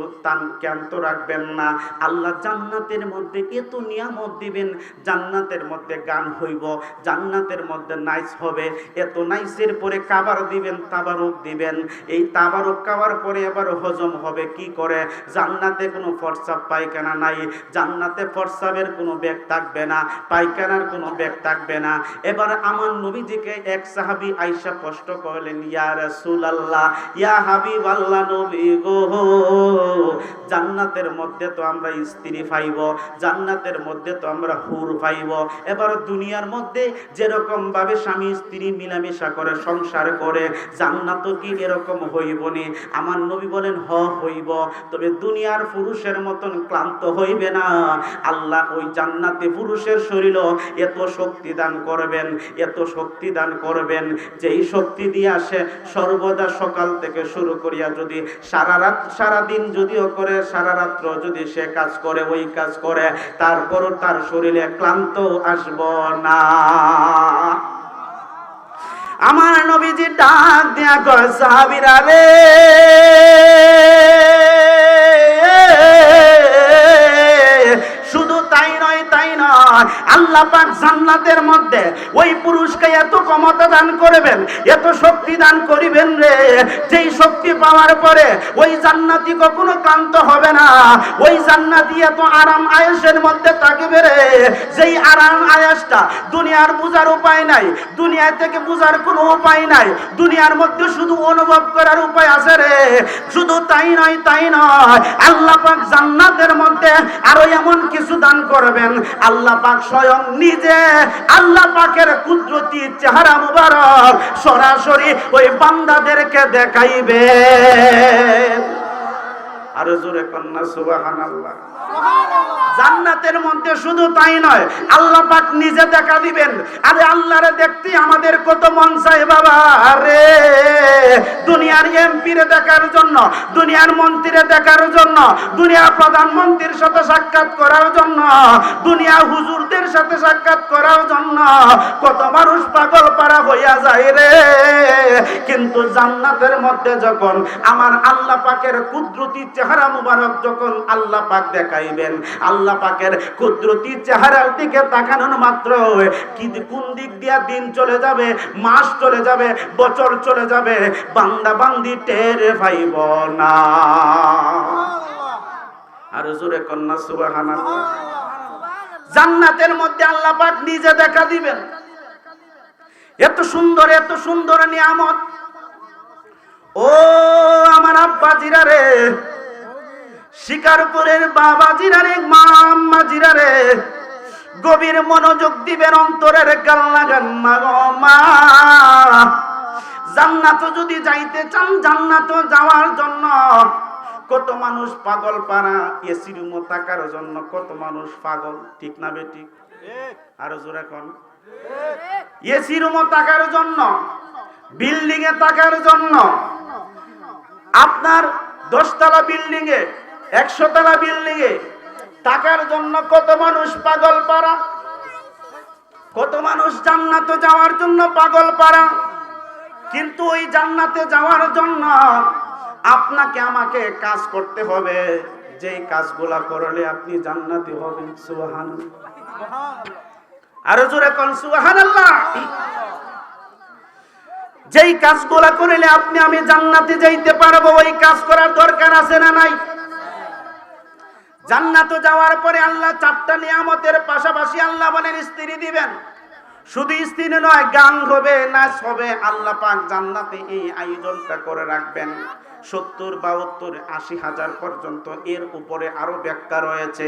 ক্ষান্ত রাখবেন না, আল্লাহ জান্নাতের মধ্যে এত নিয়ামত দিবেন। জান্নাতের মধ্যে গান হইব, জান্নাতের মধ্যে নাইচ হবে, এত নাইচের পরে কাবার দিবেন, তাবারুক দিবেন। এই তাবারুক খাওয়ার পরে আবার হজম হবে কি করে? জান্নাতে কোনো প্রস্রাব পায়খানা নাই, জান্নাতে প্রস্রাবের কোনো ব্যাগ থাকবে না, পায়খানার কোনো ব্যাগ থাকবে না। এবার আমার নবীজিকে এক সাহাবী আয়েশা কষ্ট করলেন, ইয়া রাসূলুল্লাহ, ইয়া হাবিবাল্লাহ নবী গো, জান্নাতের মধ্যে তো আমরা স্ত্রী পাইব, জান্নাতের মধ্যে তো আমরা হুর পাইব। এবার দুনিয়ার মধ্যে যেরকম ভাবে স্বামী স্ত্রী মিলামেশা করে সংসার করে, জান্নাতও কি এরকম হইব নি? আমার নবী বলেন হ হইব, তবে দুনিয়ার পুরুষের মতন ক্লান্ত হইবে না। আল্লাহ ওই জান্নাতে পুরুষের শরীরও এত শক্তি দান করবেন, এত শক্তি দান করবেন, যেই শক্তি দিয়ে আসে সর্বদা সকাল থেকে শুরু করিয়া যদি সারা রাত সারা দিন যদিও করে, সারা রাত্র যদি সে কাজ করে, ওই কাজ করে, তারপরও তার শরীরে ক্লান্ত আসব না। আমার নবীজি ডাক দিয়া কয়, সাহাবীরা রে, শুধু তাই নয়, তাই নয়, আল্লাহ পাক জান্নাতের মধ্যে ওই পুরুষকে এত ক্ষমতা দান করবেন, এত শক্তি দান করিবেন রে, যেই শক্তি পাওয়ার পরে ওই জান্নাতি কখনো ক্লান্ত হবে না। ওই জান্নাতি এত আরাম আয়েশের মধ্যে থাকবে রে, যেই আরাম আয়েশটা দুনিয়ার বুঝার উপায় নাই, দুনিয়া থেকে বুঝার কোনো উপায় নাই, দুনিয়ার মধ্যে শুধু অনুভব করার উপায় আছে রে। শুধু তাই নয়, তাই নয়, আল্লাহ পাক জান্নাতের মধ্যে আরো এমন কিছু দান করবেন, আল্লাহ পাক স্বয়ং নিজে আল্লাহ পাকের কুদরতি চেহারা মুবারক সরাসরি ওই বান্দাদেরকে দেখাইবেন। আরো জোরে কন্যা সুবহানাল্লাহ। জান্নাতের মধ্যে শুধু তাই নয়, আল্লাহ পাক নিজে দেখা দিবেন। আরে আল্লাহরে দেখতে আমাদের কত মন চায় বাবা রে, দুনিয়ার এমপিরে দেখার জন্য, দুনিয়ার মন্ত্রীরে দেখার জন্য, দুনিয়ার প্রধানমন্ত্রীর সাথে সাক্ষাৎ করার জন্য, দুনিয়া হুজুরদের সাথে সাক্ষাৎ করার জন্য কত মানুষ পাগল পারা হইয়া যায় রে। কিন্তু জান্নাতের মধ্যে যখন আমার আল্লাহ পাকের কুদরতি চেহারা মুবারক যখন আল্লাহ পাক দেখাইবেন, আল্লাহ পাকের কুদরতি চেহারার দিকে তাকানোর মাত্র কি কোন দিক দিয়া দিন চলে যাবে, মাস চলে যাবে, বছর চলে যাবে, বান্দা বান্দি টের পাইব না। আর জোরে কন্যা সুবহানাল্লাহ। জান্নাতের মধ্যে আল্লাহ পাক নিজে দেখা দিবেন। এত সুন্দর, এত সুন্দর নিয়ামত। ও আমার আব্বা বাবাজিরা রে, শিকারপুরের বাবাজিরা রে, মা আম্মাজিরা রে, গভীর মনোযোগ দিবেন, অন্তরের গান লাগান। মা গো মা, জান্নাত যদি যাইতে চান, জান্নাত যাওয়ার জন্য কত মানুষ পাগল পারা, এসি রুমে থাকার জন্য কত মানুষ পাগল, ঠিক না বেঠিক? আরো জোরে কোন। এসি রুমে থাকার জন্য, বিল্ডিং এ থাকার জন্য, আপনার 10 তলা বিল্ডিং এ, 100 তলা বিল্ডিং এ থাকার জন্য কত মানুষ পাগল পারা, কত মানুষ জান্নাতে যাওয়ার জন্য পাগল পারা। কিন্তু ওই জান্নাতে যাওয়ার জন্য আপনাকে আমাকে কাজ করতে হবে, যেই কাজগুলা করলে আপনি জান্নাতি হবেন। সুবহানাল্লাহ। আরো জোরে কোন সুবহানাল্লাহ। যেই কাজগুলা করলে আপনি আমি জান্নাতে যাইতে পারবো, ওই কাজ করার দরকার আছে না নাই? জান্নাতে যাওয়ার পরে আল্লাহ 4টা নিয়ামতের পাশাপাশি আল্লাহ বলেন স্ত্রী দিবেন। শুধু স্ত্রী নয়, গান হবে, নাচ হবে। আল্লাহ পাক জান্নাতে এই আয়োজনটা করে রাখবেন। 70, 72, 80 হাজার পর্যন্ত, এর উপরে আরো ব্যাখ্যা রয়েছে।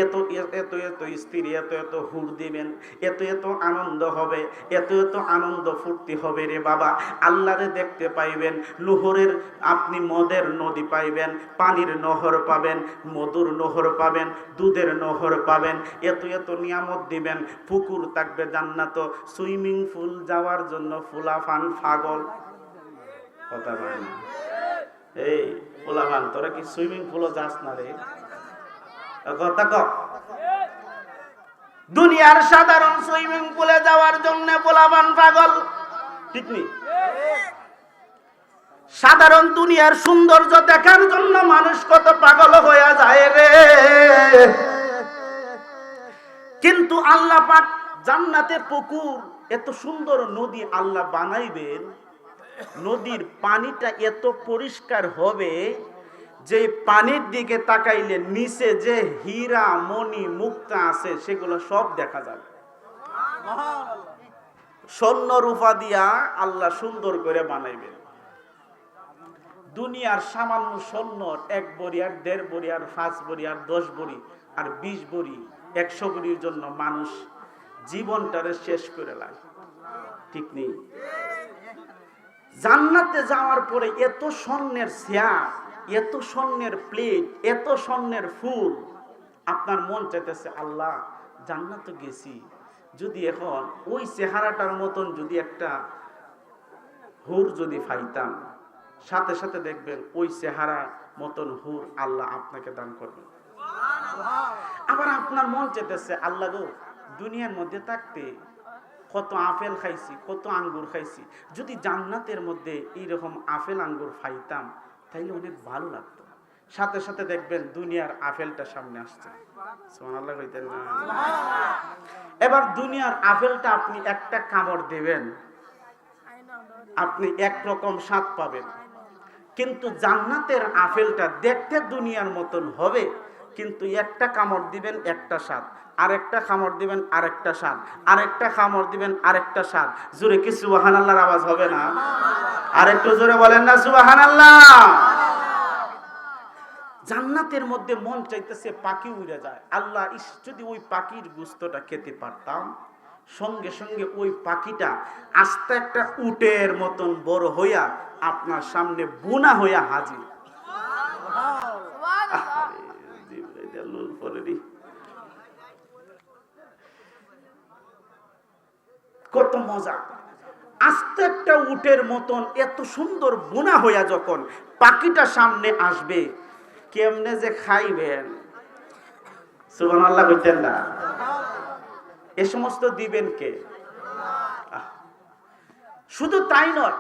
এত এত এত স্ত্রী, এত এত হুর দিবেন, এত এত আনন্দ হবে, এত এত আনন্দ ফুর্তি হবে রে বাবা। আল্লাহরে দেখতে পাইবেন। লোহরের আপনি মদের নদী পাইবেন, পানির নহর পাবেন, মধুর নহর পাবেন, দুধের নহর পাবেন। এত এত নিয়ামত দিবেন। পুকুর থাকবে জান্নাত, সুইমিং পুল যাওয়ার জন্য ফুলাফান পাগল। কথা বলেন, এই ফুলাফান তোরা কি সুইমিং পুলও যাস না রে? কথা ক। দুনিয়ার সাধারণ সুইমিং পুলে যাওয়ার জন্য পোলাপান পাগল, ঠিক নি? সাধারণ দুনিয়ার সৌন্দর্য দেখার জন্য মানুষ কত পাগল হয়ে যায় রে। কিন্তু আল্লাহ পাক জান্নাতের পুকুর, এত সুন্দর নদী আল্লাহ বানাইবেন, নদীর পানিটা এত পরিষ্কার হবে যে পানির দিকে তাকাইলে নিচে যে হীরা মণি মুক্তা আছে সেগুলো সব দেখা যাবে। স্বর্ণ রূপা দিয়া আল্লাহ সুন্দর করে বানাইবেন। দুনিয়ার সামান্য স্বর্ণ 1 বড়ি আর 1.5 বড়ি আর 5 বড়ি আর 10 বড়ি আর 20 বড়ি 100 বড়ির জন্য মানুষ জীবনটারে শেষ করে লাগে, ঠিক নেই? জান্নাতে যাওয়ার পরে এত স্বর্ণের চেয়ার, এত স্বর্ণের প্লেট, এত স্বর্ণের ফুল, আপনার মন চাইতেছে আল্লাহ জান্নাতে গেছি, যদি এখন ওই চেহারাটার মতন যদি একটা হুর যদি পাইতাম, সাথে সাথে দেখবেন ওই চেহারা মতন হুর আল্লাহ আপনাকে দান করবেন। আবার আপনার মন চাইতেছে আল্লাহ গো, দুনিয়ার মধ্যে থাকতে কত আপেল খাইছি, কত আঙ্গুর খাইছি, যদি জান্নাতের মধ্যে এইরকম আপেল আঙ্গুর খাইতাম তাইলে অনেক ভালো লাগতো। সাথে সাথে দেখবেন দুনিয়ার আপেলটা সামনে আসছে। সুবহানাল্লাহ কইতেন না? এবার দুনিয়ার আপেলটা আপনি একটা কামড় দিবেন, আপনি একরকম স্বাদ পাবেন। কিন্তু জান্নাতের আপেলটা দেখতে দুনিয়ার মতন হবে, কিন্তু একটা কামড় দিবেন একটা স্বাদ, আরেকটা কামড় দিবেন আরেকটা স্বাদ, আরেকটা কামড় দিবেন আরেকটা স্বাদ। জোরে কি সুবহানাল্লাহর আওয়াজ হবে না? আরেকটু জোরে বলেন না সুবহানাল্লাহ। জান্নাতের মধ্যে মন চাইতেছে পাখি উড়ে যায়। আল্লাহ যদি ওই পাখির গোশতটা খেতে পারতাম, সঙ্গে সঙ্গে ওই পাখিটা আস্তে একটা উটের মতন বড় হইয়া আপনার সামনে বোনা হইয়া হাজির। কত মজা! আস্তে একটা উটের মতন এত সুন্দর বোনা হইয়া যখন পাখিটা সামনে আসবে, কেমনে যে খাইবেন, সুবহানাল্লাহ কইতেন না? এ সমস্ত দিবেন কে? শুধু তাই নয়,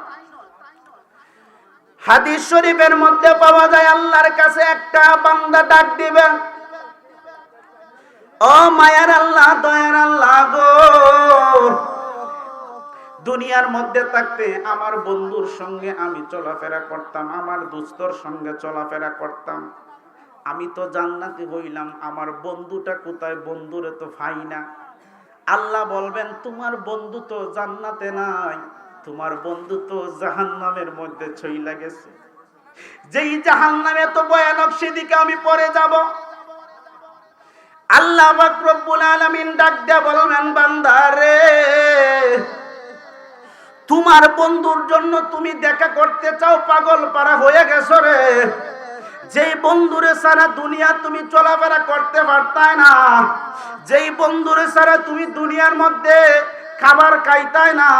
হাদিস শরীফের মধ্যে পাওয়া যায় আল্লাহর কাছে একটা বান্দা ডাক দিবেন, ও মায়ার আল্লাহ, দয়ার আল্লাহ গো, দুনিয়ার মধ্যে থাকতে আমার বন্ধুর সঙ্গে আমি চলাফেরা করতাম, আমার দোস্তর সঙ্গে চলাফেরা করতাম, আমি তো জান্নাতি হইলাম, আমার বন্ধুটা কোথায়? বন্ধুরে তো পাই না। আল্লাহ বলবেন তোমার বন্ধু তো জান্নাতে নাই, তোমার বন্ধু তো জাহান্নামের মধ্যে চইলা গেছে। যেই জাহান্নাম এত ভয়ানক, সেদিকে আমি পরে যাব। আল্লাহ পাক রব্বুল আলামিন ডাক দিয়ে বলবেন, বান্দা রে, তোমার বন্ধুর জন্য তুমি দেখা করতে চাও, পাগল পারা হয়ে গেছো রে। যেই বন্ধুরে সারা দুনিয়া তুমি চলাফেরা করতে পারতাই না, যেই বন্ধুরে সারা তুমি দুনিয়ার মধ্যে খাবার খাইতাই না,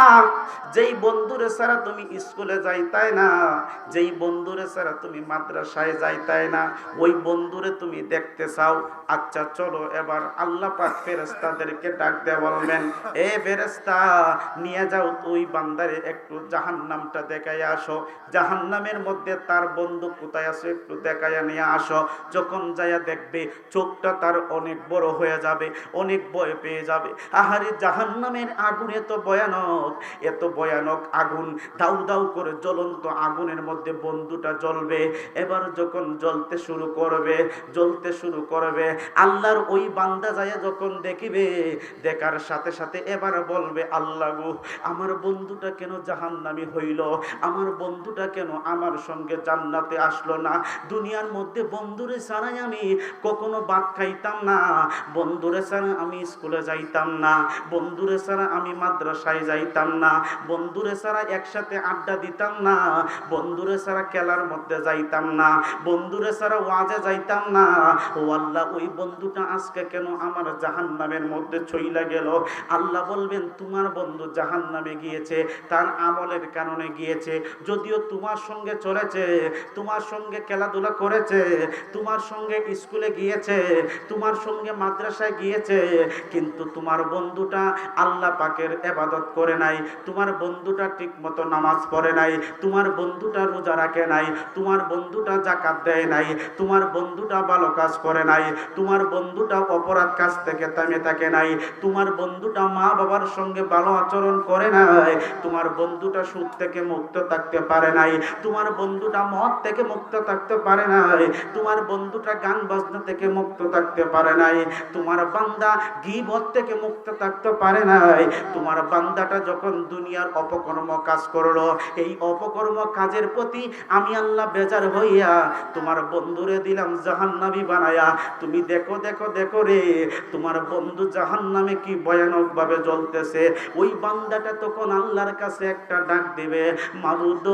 যেই বন্ধুরে ছাড়া তুমি স্কুলে যাইতাই না, যেই বন্ধুরে ছাড়া তুমি মাদ্রাসায় যাইতাই না, ওই বন্ধুরে তুমি দেখতে চাও। আচ্ছা চলো এবার আল্লাহ পাক ফেরেশতাদেরকে ডাক দিয়ে বলবেন, এ ফেরেশতা, নিয়ে যাও তুই বান্দারে একটু জাহান্নামটা দেখাইয়া আসো, জাহান্নামের মধ্যে তার বন্ধু কোথায় আছে একটু দেখাইয়া নিয়ে আসো। যখন যাইয়া দেখবে, চোখটা তার অনেক বড় হয়ে যাবে, অনেক ভয় পেয়ে যাবে। আহারে, জাহান্নামের আগুন এত ভয়ানক, এত ভয়ানক আগুন, দাউ দাউ করে জ্বলন্ত আগুনের মধ্যে বন্ধুটা জ্বলবে। এবার যখন জ্বলতে শুরু করবে, জ্বলতে শুরু করবে, আল্লাহর ওই বান্দা যায় যখন দেখিবে, দেখার সাথে সাথে এবার বলবে, আল্লাহ গো, আমার বন্ধুটা কেন জাহান্নামী হইল, আমার বন্ধুটা কেন আমার সঙ্গে জান্নাতে আসলো না। দুনিয়ার মধ্যে বন্ধুরে ছাড়াই আমি কখনো ভাত খাইতাম না, বন্ধুরে ছাড়া আমি স্কুলে যাইতাম না, বন্ধুরে ছাড়া আমি মাদ্রাসায় যাইতাম না, বন্ধুরে ছাড়া একসাথে আড্ডা দিতাম না, বন্ধুরে ছাড়া খেলার মধ্যে যাইতাম না, বন্ধুরে ছাড়া ওয়াজে যাইতাম না। ও আল্লাহ, ওই বন্ধুটা আজকে কেন আমার জাহান্নামের মধ্যে চইলা গেল? আল্লাহ বলবেন, তোমার বন্ধু জাহান্নামে গিয়েছে, তার আমলের কারণে গিয়েছে। যদিও তোমার সঙ্গে চলেছে, তোমার সঙ্গে খেলাধুলা করেছে, তোমার সঙ্গে স্কুলে গিয়েছে, তোমার সঙ্গে মাদ্রাসায় গিয়েছে, কিন্তু তোমার বন্ধুটা আল্লাহ পাকের ইবাদত করে নাই, তোমার বন্ধুটা ঠিক মতো নামাজ পড়ে নাই, তোমার বন্ধুটা রোজা রাখে নাই, তোমার বন্ধুটা যাকাত দেয় নাই, তোমার বন্ধুটা ভালো কাজ করে নাই, তোমার বন্ধুটা অপরাধ কাজ থেকে থেমে থাকে নাই, তোমার বন্ধুটা মা বাবার সঙ্গে ভালো আচরণ করে নাই, তোমার বন্ধুটা সুদ থেকে মুক্ত থাকতে পারে নাই, তোমার বন্ধুটা মদ থেকে মুক্ত থাকতে পারে নাই, তোমার বন্ধুটা গান বাজনা থেকে মুক্ত থাকতে পারে নাই, তোমার বান্দা গীবত থেকে মুক্ত থাকতে পারে নাই। তোমার বান্দাটা যখন দুনিয়ার অপকর্ম কাজ করলো, এই অপকর্ম কাজের প্রতি আমি আল্লাহ বেজার হইয়া তোমার বন্ধুরে দিলাম জাহান্নামী বানায়া। তুমি দেখো দেখো দেখো রে, তোমার বন্ধু জাহান্নামে কি ভয়ানক ভাবে জ্বলতেছে। ওই বান্দাটা তখন আল্লাহর কাছে একটা ডাক দিবে, মাবুদ,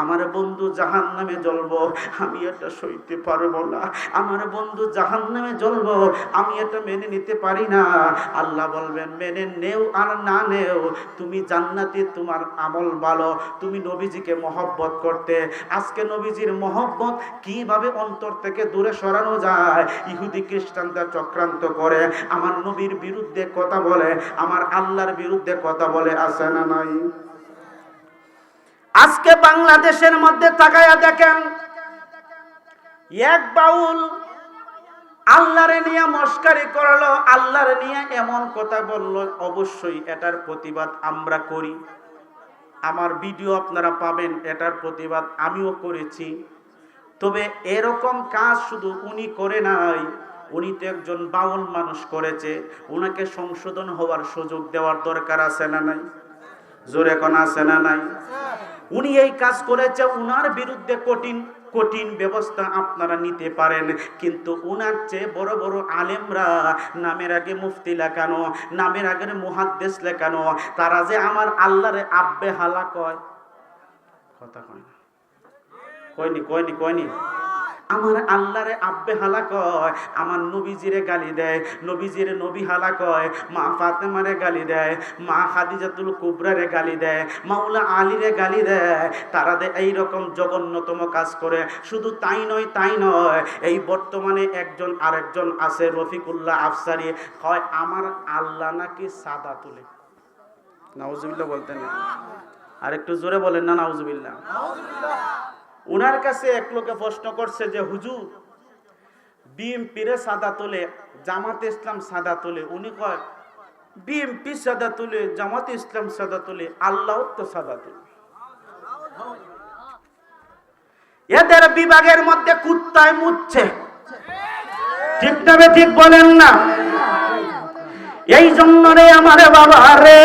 আমার বন্ধু জাহান্নামে জ্বলবো, আমি এটা সইতে পারবো না, আমার বন্ধু জাহান্নামে জ্বলবো, আমি এটা মেনে নিতে পারি না। আল্লাহ বলবেন, মেনে নেও আর না নেও, তুমি জান্নাতি, তোমার আমল ভালো, তুমি নবীজিকে মহব্বত করতে। আজকে নবীজির মহব্বত কিভাবে অন্তর থেকে দূরে সরানো যায়? ইহুদি খ্রিস্টানরা চক্রান্ত করে, আমার নবীর বিরুদ্ধে কথা বলে, আমার আল্লাহর বিরুদ্ধে কথা বলে, আছে না নাই? আজকে বাংলাদেশের মধ্যে তাকায়া দেখেন, এক বাউল আল্লাহরে নিয়ে মস্কারি করলো, আল্লাহরে নিয়ে এমন কথা বললো, অবশ্যই এটার প্রতিবাদ আমরা করি। আমার ভিডিও আপনারা পাবেন, এটার প্রতিবাদ আমিও করেছি। তবে এরকম কাজ শুধু উনি করে নাই, উনি তো একজন বাউল মানুষ করেছে, উনাকে সংশোধন হওয়ার সুযোগ দেওয়ার দরকার আছে না নাই? জোরে কোন আছে না নাই? উনি এই কাজ করেছে, উনার বিরুদ্ধে কঠিন কঠিন ব্যবস্থা আপনারা নিতে পারেন, কিন্তু উনার চেয়ে বড় বড় আলেমরা নামের আগে মুফতি লেখানো, নামের আগে মুহাদ্দিস লেখানো, তারা যে আমার আল্লাহরে আব্বে হালা কয়, কথা কয় না, কয়নি কয়নি কয়নি, আমার আল্লাহরে আব্বে হালা কয়, আমার নবীজিরে গালি দেয়, নবীজিরে নবী হালা কয়, মা ফাতেমারে গালি দেয়, মা খাদিজাতুল কুবরারে গালি দেয়, মাওলা আলীরে গালি দেয়, তারা এইরকম জঘন্যতম কাজ করে। শুধু তাই নয়, তাই নয়, এই বর্তমানে একজন আরেকজন আছে, রফিকুল্লাহ আফসারি, হয় আমার আল্লাহ নাকি সাদা তুলে। নাউজুবিল্লাহ বলতেন, আর একটু জোরে বলেন না নাউজুবিল্লাহ। উনার কাছে এক লোকে প্রশ্ন করছে যে, হুজুর, বিএমপিরে সাদা তোলে, জামাতে ইসলাম সাদা তোলে। উনি কয়, বিএমপি সাদা তোলে, জামাতে ইসলাম সাদা তোলে, আল্লাহ তো সাদা তোলে। এদের বিভাগের মধ্যে কুত্তায় মুচ্ছে, ঠিক না? ঠিক বলেন না? এই জন্য রে আমার বাবা রে,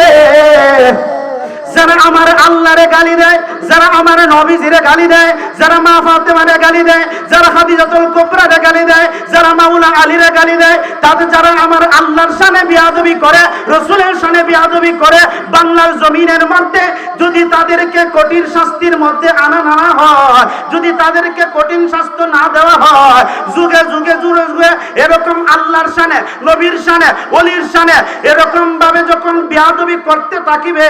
যারা আমার আল্লাহরে গালি দেয়, যারা আমার নবীজিরে গালি দেয়, যারা মা ফাতেমারে গালি দেয়, যারা খাদিজাতুল কুবরারে গালি দেয়, যারা মাওলা আলীরে গালি দেয়, তাদের যারা আমার আল্লাহর শানে বিয়াদবি করে, রাসূলের শানে বিয়াদবি করে, বাংলার জমিনের মধ্যে যদি তাদেরকে কঠিন শাস্তির মধ্যে আনা না হয়, যদি তাদেরকে কঠিন শাস্তি না দেওয়া হয়, যুগে যুগে জুড়ে জুড়ে এরকম আল্লাহর শানে, নবীর শানে, ওলির শানে এরকম ভাবে যখন বিয়াদবি করতে থাকিবে,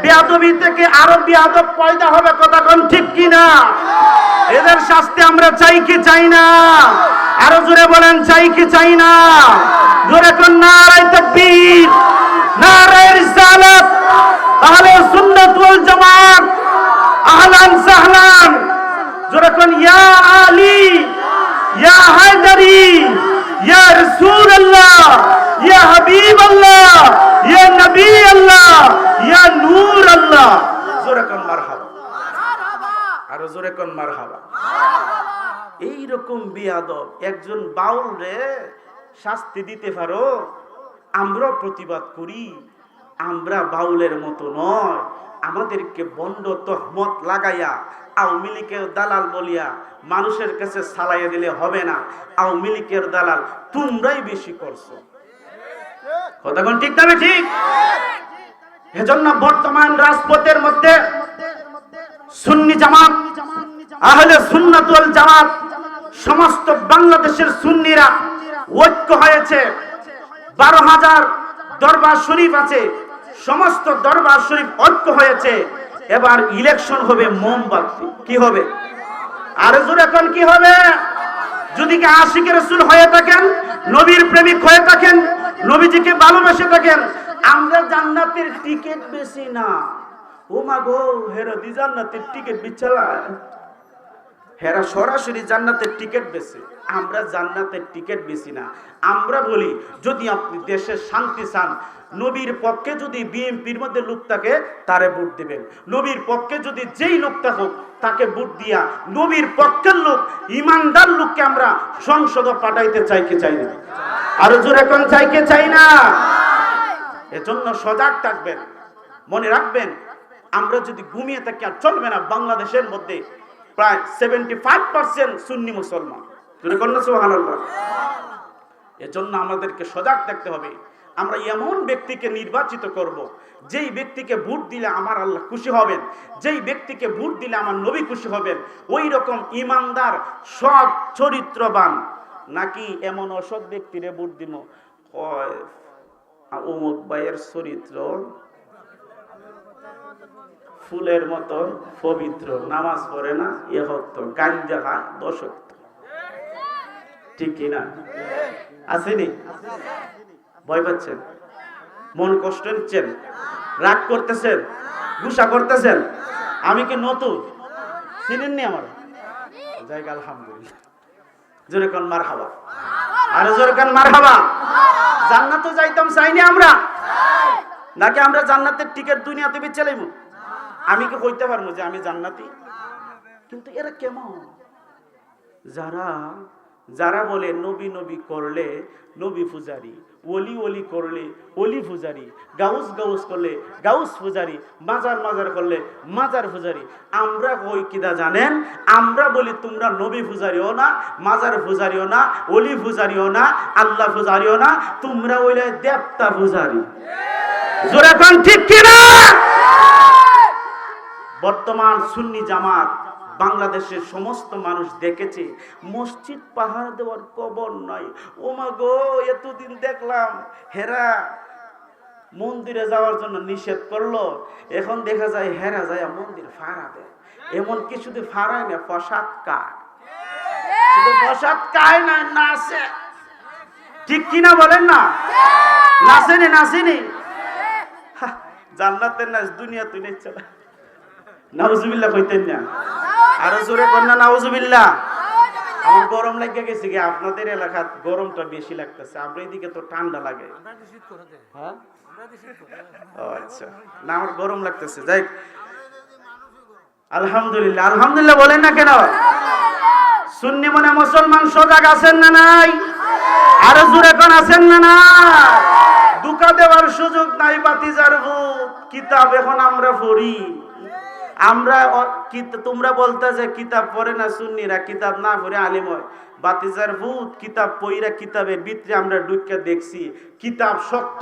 বিয়াদবি থেকে আরো বিয়াদব পয়দা হবে। কথা কোন ঠিক কি না? এদের শাস্তি আমরা চাই কি চাই না? আরো জোরে বলেন, চাই কি চাই না? জোরে কোন নারায়ে তাকবীর, নারায়ে রিসালাত, আহলে সুন্নাত ওয়াল জামাত, আহলান সাহলান। জোরে কোন ইয়া আলী, ইয়া হায়দারি, ইয়া রাসূলুল্লাহ, ইয়া হাবিবাল্লাহ, ইয়া নবী আল্লাহ, ইয়া নূর আল্লাহ। জোরে কোন মারহাবা, আরো জোরে কোন মারহাবা। এইরকম বিয়াদব একজন বাউল রে শাস্তি দিতে পারো? আমরা প্রতিবাদ করি, আমরা বাউলের মতো নয়। আমাদেরকে বন্ড তহমত লাগাইয়া আওয়ামী লীগের দালাল বলিয়া মানুষের কাছে সালাইয়া দিলে হবে না। আওয়ামী লীগের দালাল তোমরাই বেশি করছো। কথা কোন ঠিক না? ঠিক। এজন্য বর্তমান রাজপথের মধ্যে সুন্নি জামাত, আহলে সুন্নাত ওয়াল জামাত, সমস্ত বাংলাদেশের সুন্নিরা ঐক্য হয়েছে। 12,000 দরবার শরীফ আছে, সমস্ত দরবার শরীফ ঐক্য হয়েছে। এবার ইলেকশন হবে মোমবাতি। কি হবে? আর জোরে এখন কি হবে? যদি কি আশিকের রাসূল হয়ে থাকেন, নবীর প্রেমিক হয়ে থাকেন, নবীজিকে ভালোবেসে থাকেন, আমরা জান্নাতের টিকিট বেশি না। ও মা গো, হেরা দি জান্নাতের টিকিট বিছালায়, হেরা সরাসরি জান্নাতের টিকিট বেশি। আমরা জান্নাতের টিকিট বেশি না। আমরা বলি, যদি আপনি দেশে শান্তি চান, নবীর পক্ষে যদি বিএনপির মধ্যে লোক থাকে তারে ভোট দিবেন। নবীর পক্ষে যদি যেই লোক থাকুক তাকে ভোট দিয়া নবীর পক্ষের লোক, ইমানদার লোককে আমরা সংসদে পাঠাইতে চাই কি চাই না? আরো জোরে কোন চাই কি চাই না? এজন্য সজাগ থাকবেন, মনে রাখবেন, আমরা যদি ঘুমিয়ে থাকি আর চলবে না। বাংলাদেশের মধ্যে প্রায় 75% সুন্নি মুসলমান। সুবহানাল্লাহ। এজন্য আমাদেরকে সজাগ থাকতে হবে। আমরা এমন ব্যক্তিকে নির্বাচিত করব, যেই ব্যক্তিকে ভোট দিলে আমার আল্লাহ খুশি হবেন, যেই ব্যক্তিকে ভোট দিলে আমার নবী খুশি হবেন। ওই রকম ইমানদার, সৎ চরিত্রবান। নাকি এমন অসৎ ব্যক্তিরে ভোট দিব, অমুক ভাইয়ের চরিত্র ফুলের মতো পবিত্র, নামাজ পড়ে না, এ হক্ত, গাঞ্জা খায়, দশক্ত। ঠিক কিনা? আসেনি? ভয় পাচ্ছেন? মন কষ্ট নিচ্ছেন? রাগ করতেছেন? গুসা করতেছেন? আমি কি নতুন? চিনেননি আমার জায়গা? আলহামদুলিল্লাহ। জোরে কোন মারহাবা, আর জোরে কোন মারহাবা। জান্নাতে যাইতাম চাইনি আমরা, নাকি আমরা জান্নাতের টিকিট দুনিয়াতে বেচলাইমু? আমি কি কইতে পারবো যে আমি জান্নাতি? কিন্তু এরা কেমন? যারা বলে নবী নবী করলে নবী পূজারি, ওলি ওলি করলে ওলি পূজারি, গাউস গাউস করলে গাউস পূজারি, মাজার মাজার করলে মাজার পূজারি। আমরা কই কিনা জানেন? আমরা বলি তোমরা নবী পূজারিও না, মাজার পূজারিও না, ওলি পূজারিও না, আল্লাহ পূজারিও না, তোমরা হইলে দেবতা পূজারি। জোরে কোন ঠিক কিনা? বর্তমান সুন্নি জামাত বাংলাদেশের সমস্ত মানুষ দেখেছে, মসজিদ পাহাড় দেওয়ার কবর নাই। ও মা গো, এতদিন দেখলাম হেরা মন্দিরে যাওয়ার জন্য নিষেধ করলো, এখন দেখা যায় হেরা যায় মন্দির ফাড়া দেয়। এমন কি শুধু ফাড়ায় না, প্রসাদ কায়। শুধু প্রসাদ কায় না, নাচে। ঠিক কিনা বলেন না? নাচেনি? নাচেনি? জান্নাতের নাচ দুনিয়া তুই নিচ্ছে না। নাউজুবিল্লাহ কইতেন না? আরো জোরে কর না নাউজুবিল্লাহ। আমার গরম লাগে গেছে কি? আপনাদের এলাকাত গরমটা বেশি লাগতেছে, আমরা এদিকে তো ঠান্ডা লাগে। হ্যাঁ, ও আচ্ছা, না আমার গরম লাগতেছে। যাই, আলহামদুলিল্লাহ। আলহামদুলিল্লাহ বলেন না কেন? সুন্নি মনে মুসলমান সজাগ আছেন না নাই? আরো জোরে কোন আছেন না না? ধোঁকা দেওয়ার সুযোগ নাই বাতিজার ভূত। কিতাব এখন আমরা পড়ি, আমরা তোমরা বলতে যে কিতাব পড়ে না সুন্নিরা, কিতাব না পড়ে আলিম হয়। বাতিজার ভূত কিতাব পইরা কিতাবের ভিতরে আমরা ঢুকে দেখছি কিতাব সত্য,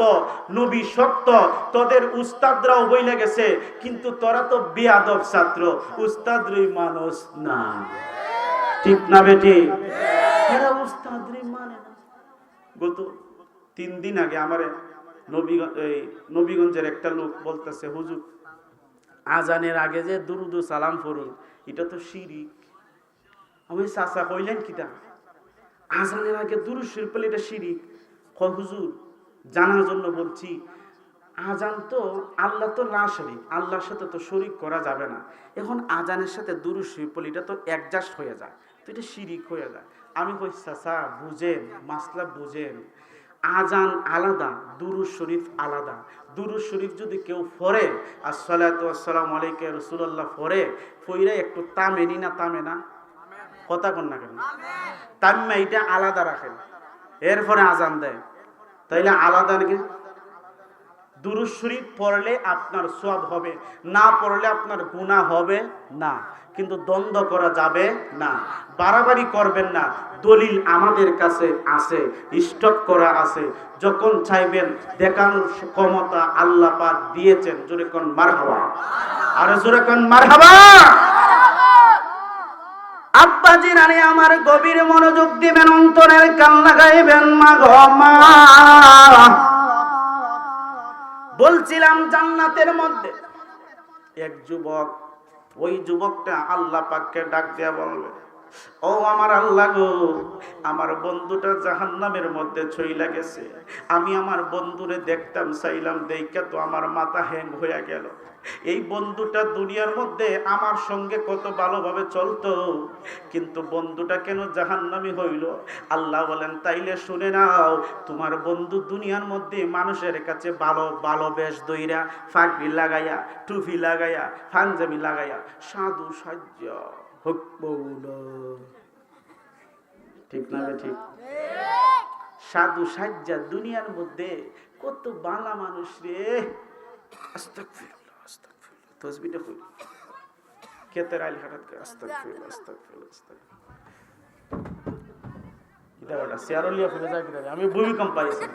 নবী সত্য, তোদের উস্তাদরাও বইলে গেছে, কিন্তু তোরা তো বেয়াদব ছাত্র, উস্তাদরই মানুষ না। ঠিক না বেটি? এরা উস্তাদরই মানে না। গত 3 দিন আগে আমার নবীগঞ্জের একটা লোক বলতেছে, হুজুর আজানের আগে যে দুরুদ ও সালাম পড়ুন, এটা তো শিরিক। আমি চাচা কইলেন কিটা? আজানের আগে দুরুদ শরীফ পড়লে এটা শিরিক। কয় হুজুর জানার জন্য বলছি, আজান তো আল্লাহ তো না শরীক, আল্লাহর সাথে তো শরীক করা যাবে না। এখন আজানের সাথে দুরুদ শরীফ পড়লে এটা তো অ্যাডজাস্ট হয়ে যায়, তো এটা শিরিক হয়ে যায়। আমি কই চাচা বুঝেন, মাসলা বুঝেন, আজান আলাদা, দুরুদ শরীফ আলাদা। দুরুদ শরীফ যদি কেউ পড়ে, আসসালাতু ওয়াসসালামু আলাইকা ইয়া রাসূলুল্লাহ পড়ে, পইরা একটু তামেনি না, তামে না? কথা কন না কেন? তাম্মা এটা আলাদা রাখেন, এরপরে আজান দেয়, তাইলে আলাদা নাকি? দুরূদ শরীফ পড়লে আপনার সওয়াব হবে, না পড়লে আপনার গুনাহ হবে না, কিন্তু দ্বন্দ্ব করা যাবে না, বাড়াবাড়ি করবেন না। দলিল আমাদের কাছে আছে, স্টক করা আছে, যখন চাইবেন দেখানোর ক্ষমতা আল্লাহ পাক দিয়েছেন। জোরে কোন মারহাবা, আর জোরে কোন মারহাবা। আব্বাজি রানী আমার গভীর মনোযোগ দিবেন, অন্তরের কান লাগাইবেন। মা গো মা, বলছিলাম জান্নাতের মধ্যে এক যুবক, ওই যুবকটা আল্লাহ পাককে ডাক দিয়া বলবে, ও আমার আল্লাহ গো, আমার বন্ধুটা জাহান্নামের মধ্যে চইলা গেছে, আমি আমার বন্ধুরে দেখতাম চাইলাম, দেখা তো আমার মাথা হ্যাং হয়ে গেল। এই বন্ধুটা দুনিয়ার মধ্যে আমার সঙ্গে কত ভালোভাবে চলতো, কিন্তু বন্ধুটা কেন জাহান্নামী হইল? আল্লাহ বলেন, তাইলে শুনে নাও, তোমার বন্ধু দুনিয়ার মধ্যে মানুষের কাছে ভালো ভালো বেশ দইরা, ফাঁকরি লাগাইয়া, টুপি লাগাইয়া, পাঞ্জাবি লাগাইয়া, সাধু সাজ্য হোক বউলা। ঠিক না? ঠিক। সাধু সাজ্জা দুনিয়ার মধ্যে কত বালা মানুষ রে। আস্তাগফিরুল্লাহ, আস্তাগফিরুল্লাহ, তাসবিহটা কই কেতের আইল হারাত করে আস্তাগফিরুল্লাহ, আস্তাগফিরুল্লাহ, আস্তাগফিরুল্লাহ। এটা ওটা সিয়ারলিয়া ফুলে যায় কিনা, আমি ভূমিকম্প পাইছি।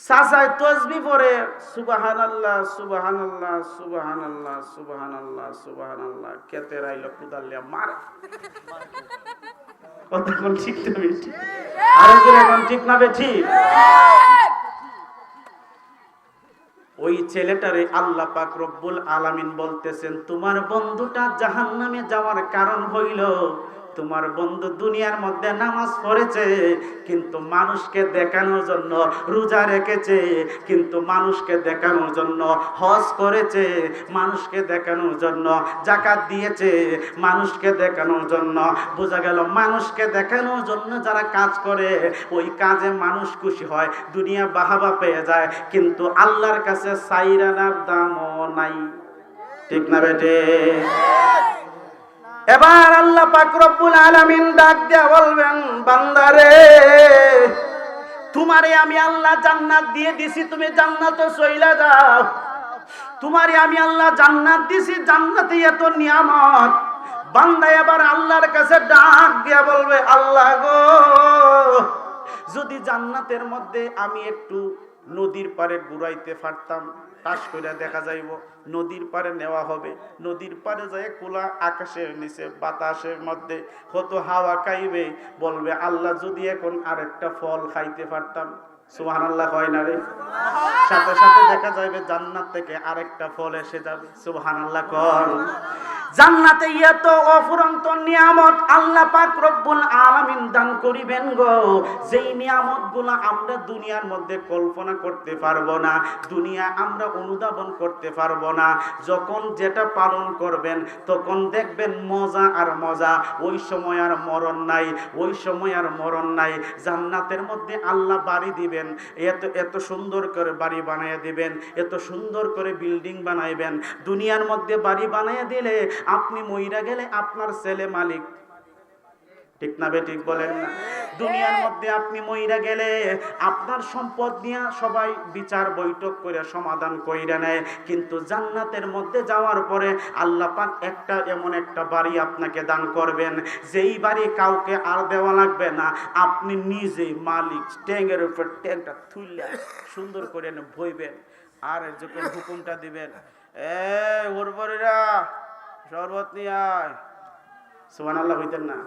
সাসায় তাসবিহ পড়ে সুবহানাল্লাহ, সুবহানাল্লাহ, সুবহানাল্লাহ, সুবহানাল্লাহ, সুবহানাল্লাহ, কেতের আইল কুদালিয়া মার। কথা কোন ঠিক না বেঠি? আরে কি এখন ঠিক না বেঠি? ওই ছেলেটারে আল্লাহ পাক রব্বুল আলামিন বলতেছেন, তোমার বন্ধুটা জাহান্নামে যাওয়ার কারণ হইল, তোমার বন্ধু দুনিয়ার মধ্যে নামাজ পড়েছে, কিন্তু মানুষকে দেখানোর জন্য রোজা রেখেছে, কিন্তু মানুষকে দেখানোর জন্য হজ করেছে, মানুষকে দেখানোর জন্য যাকাত দিয়েছে, মানুষকে দেখানোর জন্য। বোঝা গেল মানুষকে দেখানোর জন্য যারা কাজ করে, ওই কাজে মানুষ খুশি হয়, দুনিয়া বাহাবা পেয়ে যায়, কিন্তু আল্লাহর কাছে সাইরানার দামও নাই। ঠিক না বেটে? এবার আল্লাহ পাক রব্বুল আলামিন ডাক দিয়া বলবেন, বান্দারে, তোমারে আমি আল্লাহ জান্নাত দিয়ে দিছি, তুমি জান্নাতে চইলা যাও। তোমারে আমি আল্লাহ জান্নাত দিছি, জান্নাতে এত নিয়ামত। বান্দা এবার আল্লাহর কাছে ডাক দিয়া বলবে, আল্লাহ গো, যদি জান্নাতের মধ্যে আমি একটু নদীর পারে ঘুরাইতে পারতাম, টাস করে দেখা যাইব, নদীর পারে নেওয়া হবে, নদীর পারে যায় খোলা আকাশের নিচে বাতাসের মধ্যে কত হাওয়া খাইবে, বলবে আল্লাহ যদি এখন আরেকটা ফল খাইতে পারতাম। সুবহানাল্লাহ হয় না রে? সাথে সাথে দেখা যাবে জান্নাত থেকে আরেকটা ফল এসে যাবে। সুবহানাল্লাহ কর। জান্নাতে এত অফুরন্ত নিয়ামত আল্লাহ পাক রব্বুল আলামিন দান করিবেন গো, যেই নিয়ামতগুলো আমরা দুনিয়ার মধ্যে কল্পনা করতে পারবো না, দুনিয়া আমরা অনুধাবন করতে পারবো না। যখন যেটা পালন করবেন তখন দেখবেন মজা আর মজা, ওই সময় আর মরণ নাই, ওই সময় আর মরণ নাই। জান্নাতের মধ্যে আল্লাহ বাড়ি দিবেন, এত সুন্দর করে বাড়ি বানিয়ে দিবেন, এত সুন্দর করে বিল্ডিং বানাইবেন। দুনিয়ার মধ্যে বাড়ি বানিয়ে দিলে আপনি মইরা গেলে আপনার ছেলে মালিক, ঠিক না বেঠিক বলেন না? দুনিয়ার মধ্যে আপনি মইরা গেলে আপনার সম্পদ নিয়ে সবাই বিচার বৈঠক করে সমাধান কইরা নেয়, কিন্তু জান্নাতের মধ্যে যাওয়ার পরে আল্লাহ পাক একটা এমন একটা বাড়ি আপনাকে দান করবেন, যেই বাড়ি কাউকে আর দেওয়া লাগবে না, আপনি নিজেই মালিক। ট্যাঙ্গের উপর ট্যাঙ্কটা তুললে সুন্দর করে বইবেন, আর যখন হুকুমটা দিবেন, ওর বড়িরা শরবত নিয়ে আয়, সুবহানাল্লাহ হইতেন না?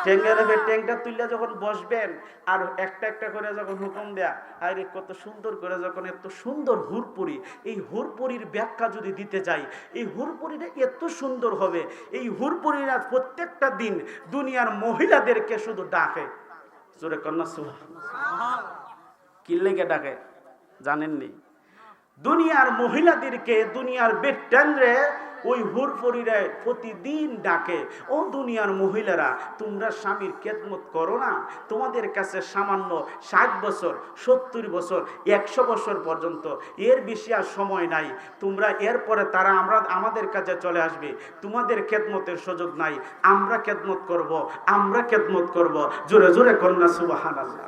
ট্যাঙ্কের উপর ট্যাঙ্কটা তুললে যখন বসবেন আর একটা একটা করে যখন হুকুম দেয়া, আরে কত সুন্দর করে যখন এত সুন্দর হুরপুরি, এই হুরপুরির ব্যাখ্যা যদি দিতে যাই, এই হুরপুরিটা এত সুন্দর হবে, এই হুরপুরিরা প্রত্যেকটা দিন দুনিয়ার মহিলাদেরকে শুধু ডাকে। জোরে কন্যা সুবহানাল্লাহ। কি লেগে ডাকে জানেননি? দুনিয়ার মহিলাদেরকে, দুনিয়ার বেটানরে ওই হুরপুরিরা প্রতিদিন ডাকে, ও দুনিয়ার মহিলারা, তোমরা স্বামীর খেদমত করো না? তোমাদের কাছে সামান্য 60 বছর, 70 বছর, 100 বছর পর্যন্ত, এর বেশি আর সময় নাই। তোমরা এরপরে তারা আমাদের কাছে চলে আসবে, তোমাদের খেদমতের সুযোগ নাই, আমরা খেদমত করব, আমরা খেদমত করব। জোরে জোরে কন্যা সুবহানাল্লাহ।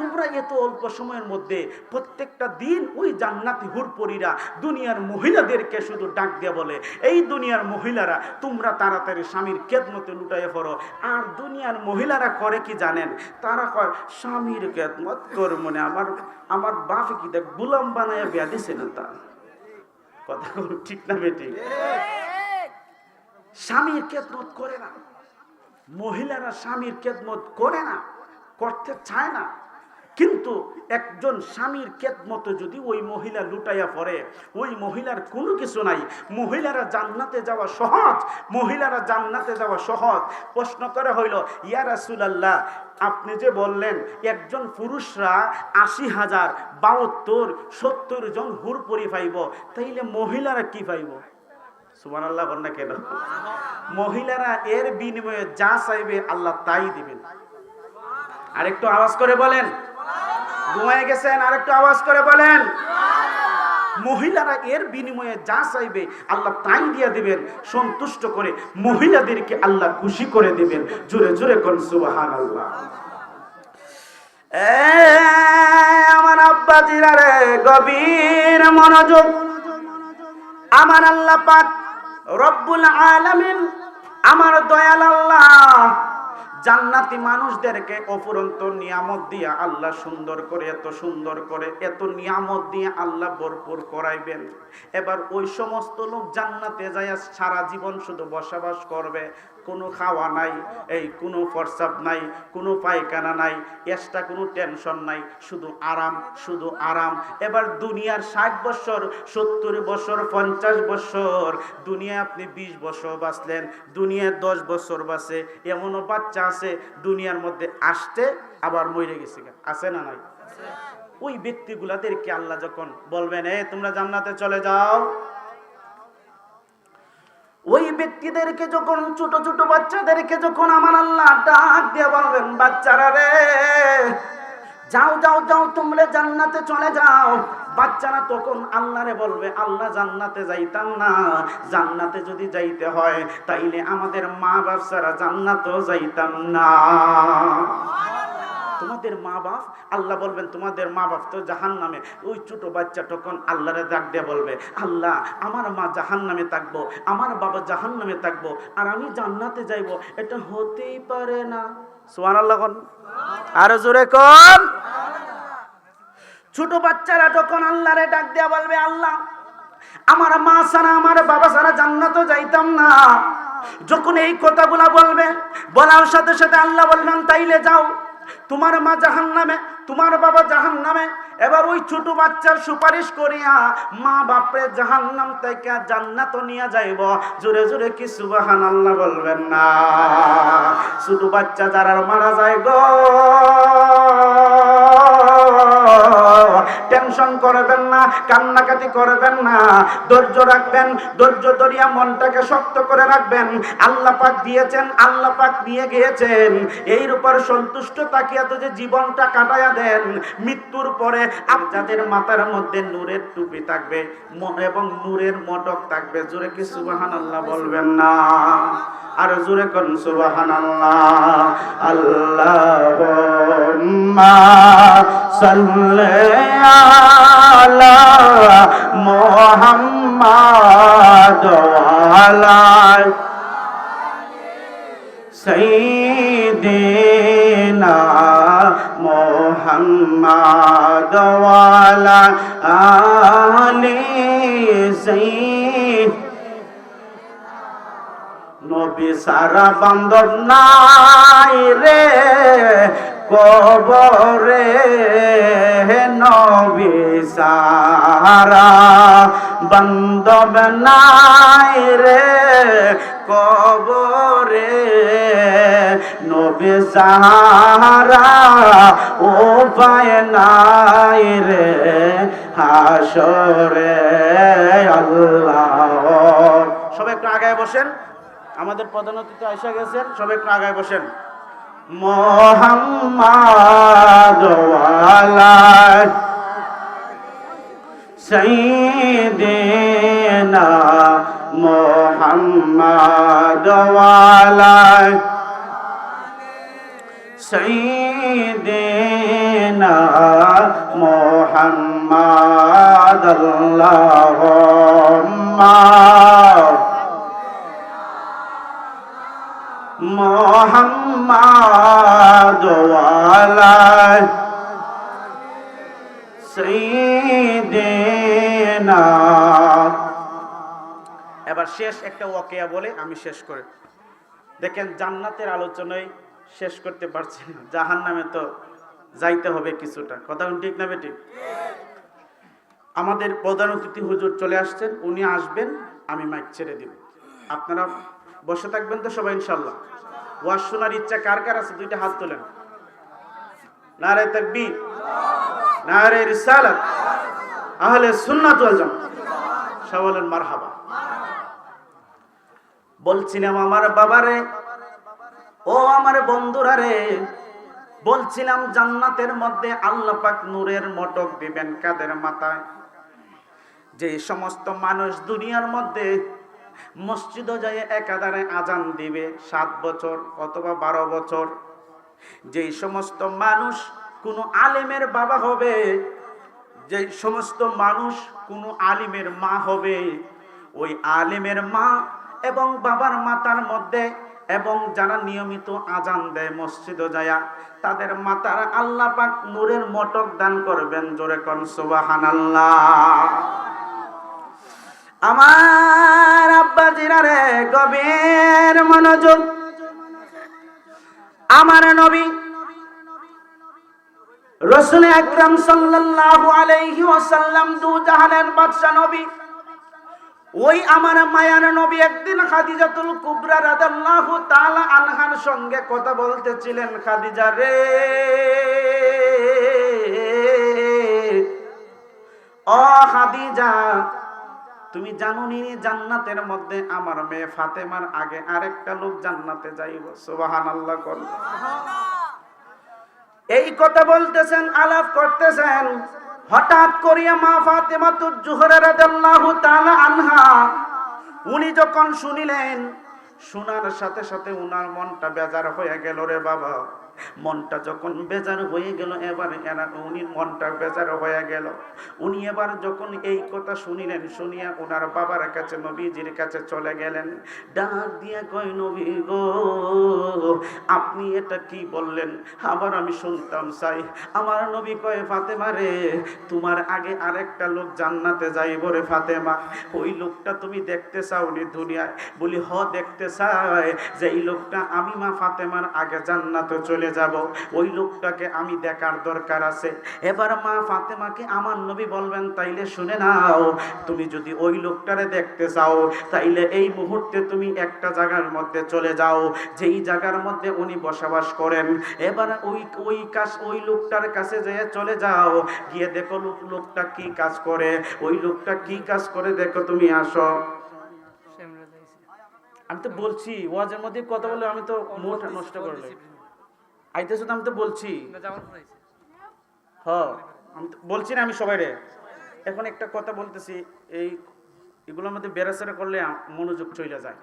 তোমরা এত অল্প সময়ের মধ্যে প্রত্যেকটা দিন ওই জান্নাতি হুরপরিরা দুনিয়ার মহিলাদেরকে শুধু ডাক দিয়ে বলে, এই দুনিয়ার মহিলারা তোমরা তাড়াতাড়ি স্বামীর খেদমতে লুটাইয়ে পড়ো। আর দুনিয়ার মহিলারা করে কি জানেন? তারা কয়, স্বামীর খেদমত কর মনে আমার বাপে কি দেখ গোলাম বানায় বিয়া দিছে না, তা কথা ঠিক না বেটি? স্বামীর খেদমত করে না, মহিলারা স্বামীর খেদমত করে না, করতে চায় না। কিন্তু একজন স্বামীর খেদমত যদি ওই মহিলা লুটাইয়া পড়ে, ওই মহিলার কোনো কিছু নাই, মহিলারা জান্নাতে যাওয়া সহজ, মহিলারা জান্নাতে যাওয়া সহজ। প্রশ্ন করা হইল, ইয়া রাসূলুল্লাহ, আপনি যে বললেন একজন পুরুষরা 80,000, 72, 70 জন হুরপরি পাইব, তাইলে মহিলারা কি পাইব? সুবহানাল্লাহ বলেন না কেন? মহিলারা এর বিনিময়ে যা চাইবে আল্লাহ তাই দিবেন। আরেকটু আওয়াজ করে বলেন, ঘুমায় গেছেন? আরেকটু আওয়াজ করে বলেন। মহিলারা এর বিনিময়ে যা চাইবে আল্লাহ তাই দিয়ে দিবেন, সন্তুষ্ট করে মহিলাদেরকে আল্লাহ খুশি করে দিবেন। জোরে জোরে কোন সুবহানাল্লাহ। আমার আব্বাজিরা রে, গভীর মনোযোগ। আমার আল্লাহ পাক রব্বুল আলামিন, আমার দয়াল আল্লাহ জান্নাতি মানুষদেরকে অফুরন্ত নিয়ামত দিয়ে আল্লাহ সুন্দর করে, এত সুন্দর করে, এত নিয়ামত দিয়ে আল্লাহ ভরপুর করাইবেন। এবার ওই সমস্ত লোক জান্নাতে যায় সারা জীবন শুধু বসবাস করবে, কোনো খাওয়া নাই, এই কোনো প্রস্রাব নাই, কোনো পায়খানা নাই, এক্সট্রা কোনো টেনশন নাই, শুধু আরাম, শুধু আরাম। এবার দুনিয়ার 60 বছর, 70 বছর, 50 বছর, দুনিয়ায় আপনি 20 বছর বাঁচলেন, দুনিয়ায় 10 বছর বাঁচে, এমনও বাচ্চা আছে দুনিয়ার মধ্যে আসতে আবার মরে গেছে, আছে না নাই? ওই ব্যক্তিগুলাদেরকে আল্লাহ যখন বলবেন, তোমরা জান্নাতে চলে যাও, ওই ব্যক্তিদেরকে যখন, ছোট ছোট বাচ্চাদেরকে যখন আমার আল্লাহ ডাক দিয়ে বলবেন, বাচ্চারা রে যাও যাও যাও, তোমরা জান্নাতে চলে যাও। বাচ্চারা তখন আল্লাহরে বলবে, আল্লাহ জান্নাতে যাইতাম না, জান্নাতে যদি যাইতে হয় তাইলে আমাদের মা বাপ ছাড়া জান্নাতেও যাইতাম না। তোমাদের মা বাপ, আল্লাহ বলবেন তোমাদের মা বাপ তো জাহান্নামে। ওই ছোট বাচ্চা তখন আল্লাহরে ডাক দিয়ে বলবে, আল্লাহ আমার মা জাহান্নামে থাকবো, আমার বাবা জাহান্নামে থাকবো, আর আমি জান্নাতে যাইবো, এটা হতেই পারে না। সুবহানাল্লাহ কোন, আরো জোরে কোন। ছোট বাচ্চারা তখন আল্লাহরে ডাক দিয়া বলবে, আল্লাহ আমার মা ছাড়া, আমার বাবা ছাড়া জান্নাতে যাইতাম না। যখন এই কথাগুলা বলবে, বলার সাথে সাথে আল্লাহ বলবেন, তাইলে যাও, তোমার মা জাহান্নামে, তোমার বাবা জাহান্নামে। এবার ওই ছোট বাচ্চার সুপারিশ করিয়া মা বাপরে জাহান্নাম থেকে জান্নাত নিয়ে যাইব। জোরে জোরে কি সুবহানাল্লাহ বলবেন না? ছোট বাচ্চা যারা মারা যায় গো, টেনশন করবেন না, কান্নাকাটি করবেন না, ধৈর্য রাখবেন। ধৈর্য ধরিয়া মনটাকে শক্ত করে রাখবেন। আল্লাহ পাক দিয়েছেন, আল্লাহ পাক নিয়ে গিয়েছেন, এর উপর সন্তুষ্ট তাকিয়া তো যে জীবনটা কাটায়া দেন। মৃত্যুর পরে আপনাদের মাথার মধ্যে নূরের টুপি থাকবে এবং নূরের মটক থাকবে। জোরে কি সুবহানাল্লাহ বলবেন না? আর জোরে কোন সুবহানাল্লাহ। আল্লাহুম্মা সাল্লি আলা মুহাম্মাদ ওয়া আলা সাইয়্যিদিনা মুহাম্মাদ ওয়া আলা আলি সাইয়্যিদ। নবী সারা বান্দর নাই রে কবরে, নবী সারা বান্দর নাই রে কবরে, নবী সারা উপায় নাই রে হাসরে। আল্লাহ। সবাই একটু আগায় বসেন, আমাদের প্রধান অতিথি আয়েশা গেছেন, সবাই একটু আগায় বসেন। মুহাম্মাদ ওয়ালা সাইয়্যিদিনা মুহাম্মাদ ওয়ালা সাইয়্যিদিনা মুহাম্মাদ। আল্লাহুম্মা মুহাম্মাদ ওয়ালা সাইয়্যিদিনা। এবার শেষ একটা ওয়াকিয়া বলে আমি শেষ করে। দেখেন, জান্নাতের আলোচনায় শেষ করতে পারছি না, জাহান্নামে তো যাইতে হবে কিছুটা। কথা ঠিক না বেটি? আমাদের প্রধান অতিথি হুজুর চলে আসছেন, উনি আসবেন, আমি মাইক ছেড়ে দিব। আপনারা বসে থাকবেন তো সবাই ইনশাআল্লাহ? ওয়াজ শোনার ইচ্ছা কার কার আছে? দুইটা হাত তোলেন। নারে তাকবীর, নারে রিসালাত, আহলে সুন্নাত ওয়াল জামাত। সবাই বলেন মারহাবা। বলছিলাম আমার বাবারে, ও আমার বন্ধুরা রে, বলছিলাম জান্নাতের মধ্যে আল্লাহ পাক নূরের মটক দিবেন কাদের মাথায়? যে সমস্ত মানুষ দুনিয়ার মধ্যে মসজিদে যায় একাধারে আজান দিবে 7 বছর অথবা 12 বছর, যে সমস্ত মানুষ কোন আলেমের বাবা হবে, যে সমস্ত মানুষ কোন আলিমের মা হবে, ওই আলেমের মা এবং বাবার মাথার মধ্যে এবং যারা নিয়মিত আজান দেয় মসজিদে যায়, তাদের মাথার আল্লাহ পাক নূরের মটক দান করবেন। জোরে কোন সুবহানাল্লাহ। আমার আব্বাজিরা রে, গভীর মনোযোগ। আমার নবী রাসূল আকরাম সাল্লাল্লাহু আলাইহি ওয়াসাল্লাম দু জাহানের বাদশা নবী, ওই আমার মায়ার নবী একদিন খাদিজাতুল কুবরা রাদিয়াল্লাহু তাআলা আনহার সঙ্গে কথা বলতেছিলেন। খাদিজা রে, ও খাদিজা, তুমি জানো নি জান্নাতের মধ্যে আমার মেয়ে ফাতেমার আগে আরেকটা লোক জান্নাতে যাইব? সুবহানাল্লাহ কোন। এই কথা বলতেছেন, আলাপ করতেছেন, হঠাৎ করিয়া মা ফাতেমাতুজ জোহরা রাদিয়াল্লাহু তাআলা আনহা উনি যখন শুনিলেন, শোনার সাথে সাথে উনার মনটা বেজার হয়ে গেল রে বাবা। মনটা যখন বেজার হয়ে গেল, এবার উনি মনটা বেজার হয়ে গেল। উনি এবার যখন এই কথা শুনিলেন, শুনিয়া ওনার বাবার কাছে নবীজির কাছে চলে গেলেন। ডাক দিয়া কয়, নবী গো, আপনি এটা কি বললেন? আবার আমি শুনতাম চাই। আমার নবী কয়, ফাতেমা রে, তোমার আগে আরেকটা লোক জান্নাতে যাইব রে ফাতেমা। ওই লোকটা তুমি দেখতে চাও নি দুনিয়ায়? বলি হ, দেখতে চাই। যে এই লোকটা আমি মা ফাতেমার আগে জান্নাতে চলে যাব, ওই লোকটাকে আমি দেখার দরকার আছে। এবার মা ফাতেমাকে আমার নবী বলবেন, তাইলে শুনে নাও, তুমি যদি ওই লোকটারে দেখতে চাও তাইলে এই মুহূর্তে তুমি একটা জায়গার মধ্যে চলে যাও, যেই জায়গার মধ্যে উনি বসবাস করেন। এবার ওই লোকটার কাছে যেয়ে চলে যাও, গিয়ে দেখো লোকটা কি কাজ করে, ওই লোকটা কি কাজ করে দেখো, তুমি আসো। আমি তো বলছি ওয়াজের মধ্যে কথা বলে আমি তো মুড নষ্ট করলে আইতেছো, তো আমি তো বলছি হ্যাঁ, আমি তো বলছি না আমি সবাইরে। এখন একটা কথা বলতেছি, এগুলোর মধ্যে বেড়াচেরা করলে মনোযোগ চলে যায়।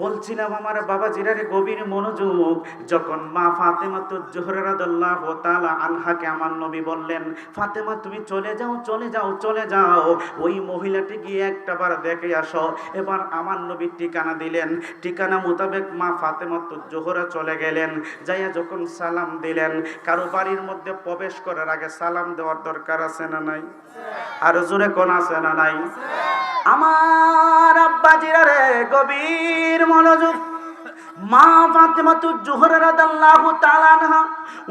বলছিলাম আমার বাবা জিরারে গভীর মনোযোগ, যখন মা ফাতেমা তো জোহরা রাদিয়াল্লাহু তাআলা আনহাকে আমার নবী বললেন, ফাতেমা তুমি চলে যাও চলে যাও চলে যাও, ওই মহিলাটি গিয়ে একটাবার দেখে আসো। এবার আমার নবী ঠিকানা দিলেন, ঠিকানা মোতাবেক মা ফাতেমা তো জোহরা চলে গেলেন। যাইয়া যখন সালাম দিলেন, কারো বাড়ির মধ্যে প্রবেশ করার আগে সালাম দেওয়ার দরকার আছে না নাই? আর জোরে কোন আছে না নাই? আমার আব্বাজিরা রে গভীর মনোযোগ, মা ফাতেমাতুজ জোহরা রাদিয়াল্লাহু তাআলা আনহা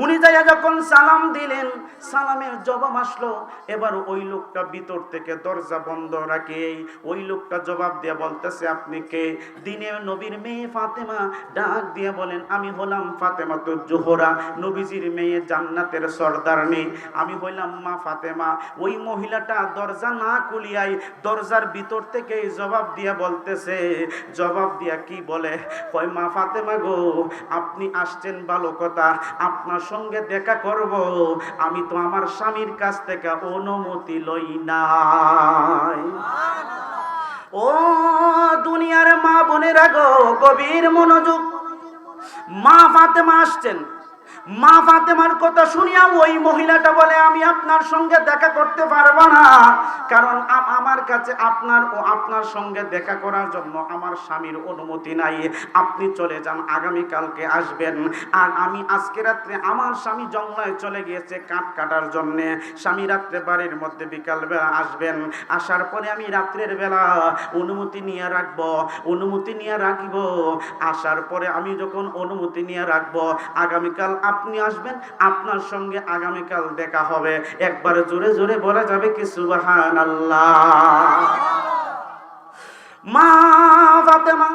উনি যাইয়া যখন সালাম দিলেন, সালামের জবাব আসলো। এবার ওই লোকটা ভিতর থেকে দরজা বন্ধ রাখে, ওই লোকটা জবাব দিয়ে বলতেছে, আপনি কে? দিনের নবীর মেয়ে ফাতেমা ডাক দিয়ে বলেন, আমি হলাম ফাতেমাতুজ জোহরা, নবীজির মেয়ে, জান্নাতের সর্দারনি, আমি হইলাম মা ফাতেমা। ওই মহিলাটা দরজা না খুলিয়াই দরজার ভিতর থেকে জবাব দিয়ে বলতেছে, জবাব দিয়া কি বলে, কয় মা ফাতেমা গো, আপনি আসছেন ভালো কথা, আপনার সঙ্গে দেখা করব, আমি তো আমার স্বামীর কাছ থেকে অনুমতি লই নাই। ও দুনিয়ার মা বোনেরা গো, গভীর মনোযোগ, মা ফাতেমা আসছেন। মা ফাতেমার কথা শুনিয়া ওই মহিলাটা বলে, আমি আপনার সঙ্গে দেখা করতে পারবো না, কারণ আমার কাছে আপনার সঙ্গে দেখা করার জন্য আমার স্বামীর অনুমতি নাই। আপনি চলে যান, আগামী কালকে আসবেন। আর আমি আজকে রাত্রে, আমার স্বামী জঙ্গলায় চলে গিয়েছে কাঠ কাটার জন্য, স্বামী রাত্রে বাড়ির মধ্যে বিকালবেলা আসবেন। আসার পরে আমি রাত্রের বেলা অনুমতি নিয়ে রাখবো, অনুমতি নিয়ে রাখবো। আসার পরে আমি যখন অনুমতি নিয়ে রাখবো, আগামীকাল আপনি আসবেন, আপনার সঙ্গে আগামীকাল দেখা হবে। একবার জোরে জোরে বলা যাবে কি সুবহানাল্লাহ? মা ফাতেমা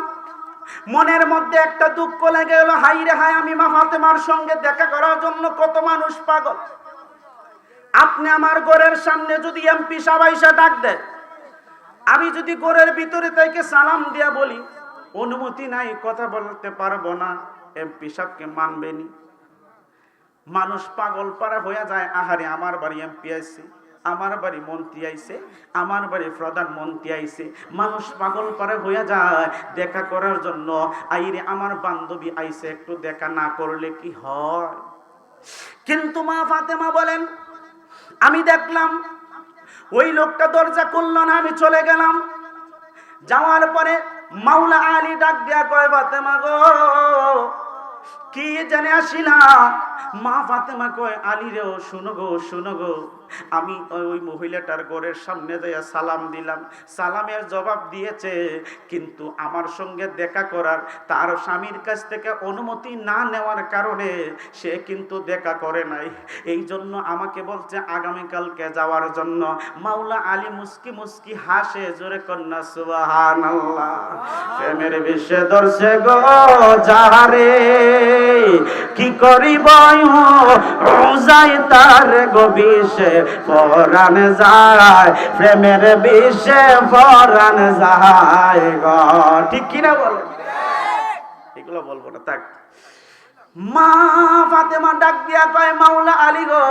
মনের মধ্যে একটা দুঃখ লেগে গেল, হাই রে হাই, আমি মা ফাতেমার সঙ্গে দেখা করার জন্য কত মানুষ পাগল। আপনি আমার ঘরের সামনে যদি এমপি সাহেব আইসা ডাক দেয়, আমি যদি ঘরের ভিতরে থেকে সালাম দিয়া বলি অনুমতি নাই, কথা বলতে পারবো না, এমপি সাহেবকে মানবেনি? মানুষ পাগল পারা হয়ে যায়, আহারে আমার বাড়ি এমপি আইছে, আমার বাড়ি মন্ত্রী আইছে, আমার বাড়ি প্রধানমন্ত্রী আইছে। মানুষ পাগল পারা হয়ে যায় দেখা করার জন্য, আইরে আমার বান্ধবী আইছে, একটু দেখা না করলে কি হয়? কিন্তু মা ফাতেমা বলেন, আমি দেখলাম ওই লোকটা দরজা খুলল না, আমি চলে গেলাম। যাওয়ার পরে মাওলা আলী ডাক দিয়া কয়, ফাতেমা গো, কি জানে আসিলা? মা ফাতেমা কয়, আলী রে, শুনো গো শুনো গো, আমি ওই মহিলাটার ঘরের সামনে যাইয়া সালাম দিলাম, সালামের জবাব দিয়েছে, কিন্তু আমার সঙ্গে দেখা করার তার স্বামীর কাছ থেকে অনুমতি না নেওয়ার কারণে সে কিন্তু দেখা করে নাই। এই জন্য আমাকে বলছে আগামীকালকে যাওয়ার জন্য। মাওলা আলী মুস্কি মুস্কি হাসে, জোরে কন্যা সুবহানাল্লাহ। প্রেমের বিষে ধরছে গো যারে, কি করিব রোজাই তার গো বিষে পরাণ যায়, প্রেমের বিষে পরাণ যায় গো। ঠিক কিনা বল? এগুলো বলবো না, থাক। মা ফাতেমা ডাক দিয়া কয়, মাওলা আলী গো,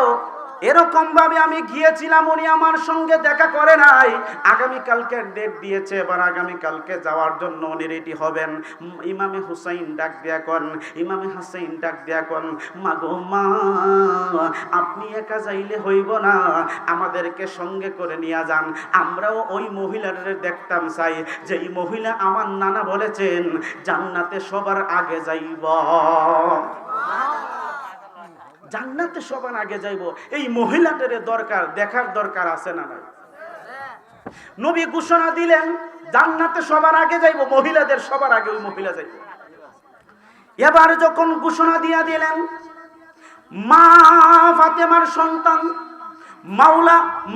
এরকম ভাবে আমি গিয়েছিলাম, উনি আমার সঙ্গে দেখা করে নাই, আগামীকালকে ডেট দিয়েছে, এবার আগামীকালকে যাওয়ার জন্য উনি রেডি হবেন। ইমামে হুসাইন ডাক দিয়া কন, ইমামে হাসাইন ডাক দিয়া কন, মা গো মা, আপনি একা যাইলে হইব না, আমাদেরকে সঙ্গে করে নিয়ে যান, আমরাও ওই মহিলার দেখতাম চাই, যে এই মহিলা আমার নানা বলেছেন জান্নাতে সবার আগে যাইব, জান্নাতে সবার আগে যাইব। এই মহিলাটার দরকার, দেখার দরকার আছে না নাই? নবী ঘোষণা দিলেন জান্নাতে সবার আগে যাইব, মহিলাদের সবার আগে ওই মহিলা যাইব। এবার যখন ঘোষণা দিয়া দিলেন, মা ফাতেমার সন্তান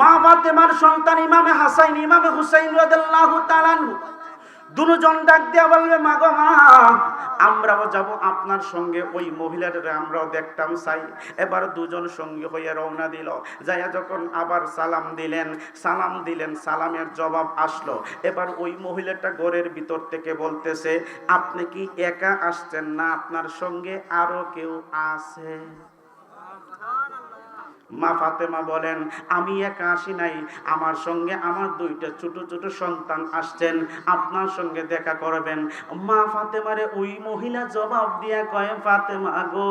মা ফাতেমার সন্তান ইমামে হাসাইন ইমামে হুসাইন রাদিয়াল্লাহু তাআলা আনহু দুজন ডাক দিয়া বলবে, মা গো মা, আমরাও যাব আপনার সঙ্গে, ওই মহিলাটারে আমরাও দেখতাম চাই। এবার দুজন সঙ্গে হয়ে রওনা দিল। যাইয়া যখন আবার সালাম দিলেন, সালামের জবাব আসলো। এবার ওই মহিলাটা ঘরের ভিতর থেকে বলতেছে, আপনি কি একা আসছেন না আপনার সঙ্গে আরো কেউ আছে? মা ফাতেমা বলেন, আমি একা আসি নাই, আমার সঙ্গে আমার দুইটা ছোট ছোট সন্তান আসছেন, আপনার সঙ্গে দেখা করবেন। মা ফাতেমারে ওই মহিলা জবাব দিয়া কয়, ফাতেমা গো,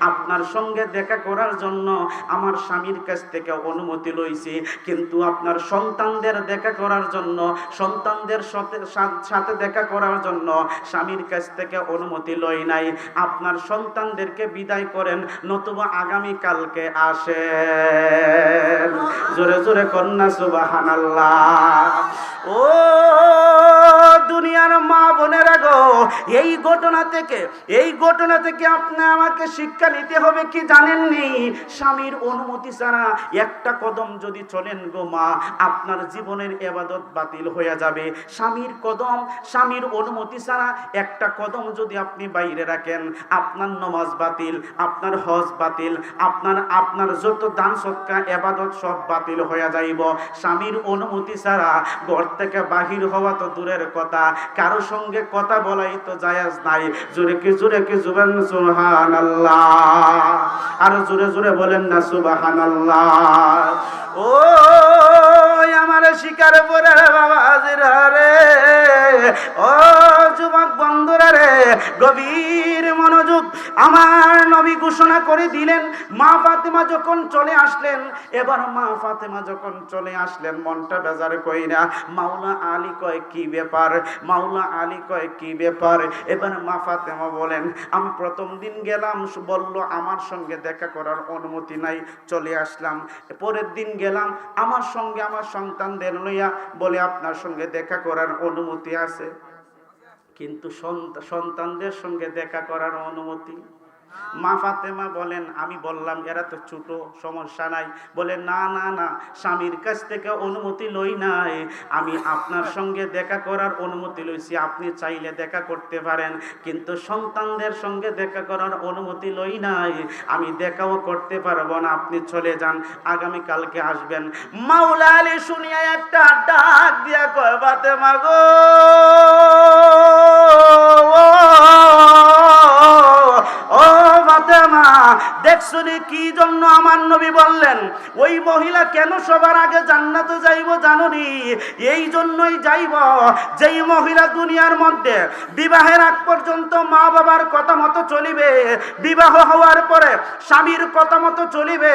আপনার সঙ্গে দেখা করার জন্য আমার স্বামীর কাছ থেকে অনুমতি লইছি, কিন্তু আপনার সন্তানদের দেখা করার জন্য, সন্তানদের সাথে দেখা করার জন্য স্বামীর কাছ থেকে অনুমতি লই নাই। আপনার সন্তানদেরকে বিদায় করেন, নতুবা আগামীকাল আসেন। জোরে জোরে কন্যা সুবহানাল্লাহ। ও দুনিয়ার মা বোনেরা গো, এই ঘটনা থেকে আপনি আমাকে শিক্ষা নিতে হবে কি জানেননি? স্বামীর অনুমতি ছাড়া একটা কদম যদি চলেন গো মা, আপনার জীবনের ইবাদত বাতিল হয়ে যাবে। স্বামীর অনুমতি ছাড়া একটা কদম যদি আপনি বাইরে রাখেন, আপনার নামাজ বাতিল, আপনার হজ বাতিল, আপনার যত দান সদকা ইবাদত সব বাতিল হয়ে যাইব। স্বামীর অনুমতি ছাড়া ঘর থেকে বাহির হওয়া তো দূরের কথা, কারো সঙ্গে কথা বলাই তো জায়েজ নাই। জোরে কি জুবেন সুবহানাল্লাহ, আর জোরে জোরে বলেন না সুবহানাল্লাহ। ও আমার শিকার পরে বাবাজিরা রে, ও যুবক বন্ধুরা রে, গভীর মনোযোগ। আমার নবী ঘোষণা করে দিলেন, মা ফাতেমা যখন চলে আসলেন, এবার মা ফাতেমা যখন চলে আসলেন মনটা বেজার কইরা, মাওলা আলী কয় কি ব্যাপার, মাওলা আলী কয় কি ব্যাপার। এবার মা ফাতেমা বলেন, আমি প্রথম দিন গেলাম, বলল আমার সঙ্গে দেখা করার অনুমতি নাই, চলে আসলাম। পরের দিন গেলাম, আমার সঙ্গে আমার সন্তানদের লইয়া বলে আপনার সঙ্গে দেখা করার অনুমতি আছে, কিন্তু সন্তানদের সঙ্গে দেখা করার অনুমতি। মা ফাতেমা বলেন, আমি বললাম এরা তো ছোট, সমস্যা নাই। বলে না না না, স্বামীর কাছ থেকে অনুমতি লই নাই, আমি আপনার সঙ্গে দেখা করার অনুমতি লইছি, আপনি চাইলে দেখা করতে পারেন, কিন্তু সন্তানদের সঙ্গে দেখা করার অনুমতি লই নাই, আমি দেখাও করতে পারবো না, আপনি চলে যান, আগামী কালকে আসবেন। মাওলা আলী শুনিয়া একটা ডাক দিয়া কয়, ফাতেমা গো, ও ফাতেমা, দেখছনি কি জন্য আমার নবী বললেন ওই মহিলা কেন সবার আগে জান্নাতে যাইব জানোনি? এই জন্যই যাইব যেই মহিলা দুনিয়ার মধ্যে বিবাহের আগ পর্যন্ত মা বাবার কথা মতো চলিবে, বিবাহ হওয়ার পরে স্বামীর কথা মতো চলিবে,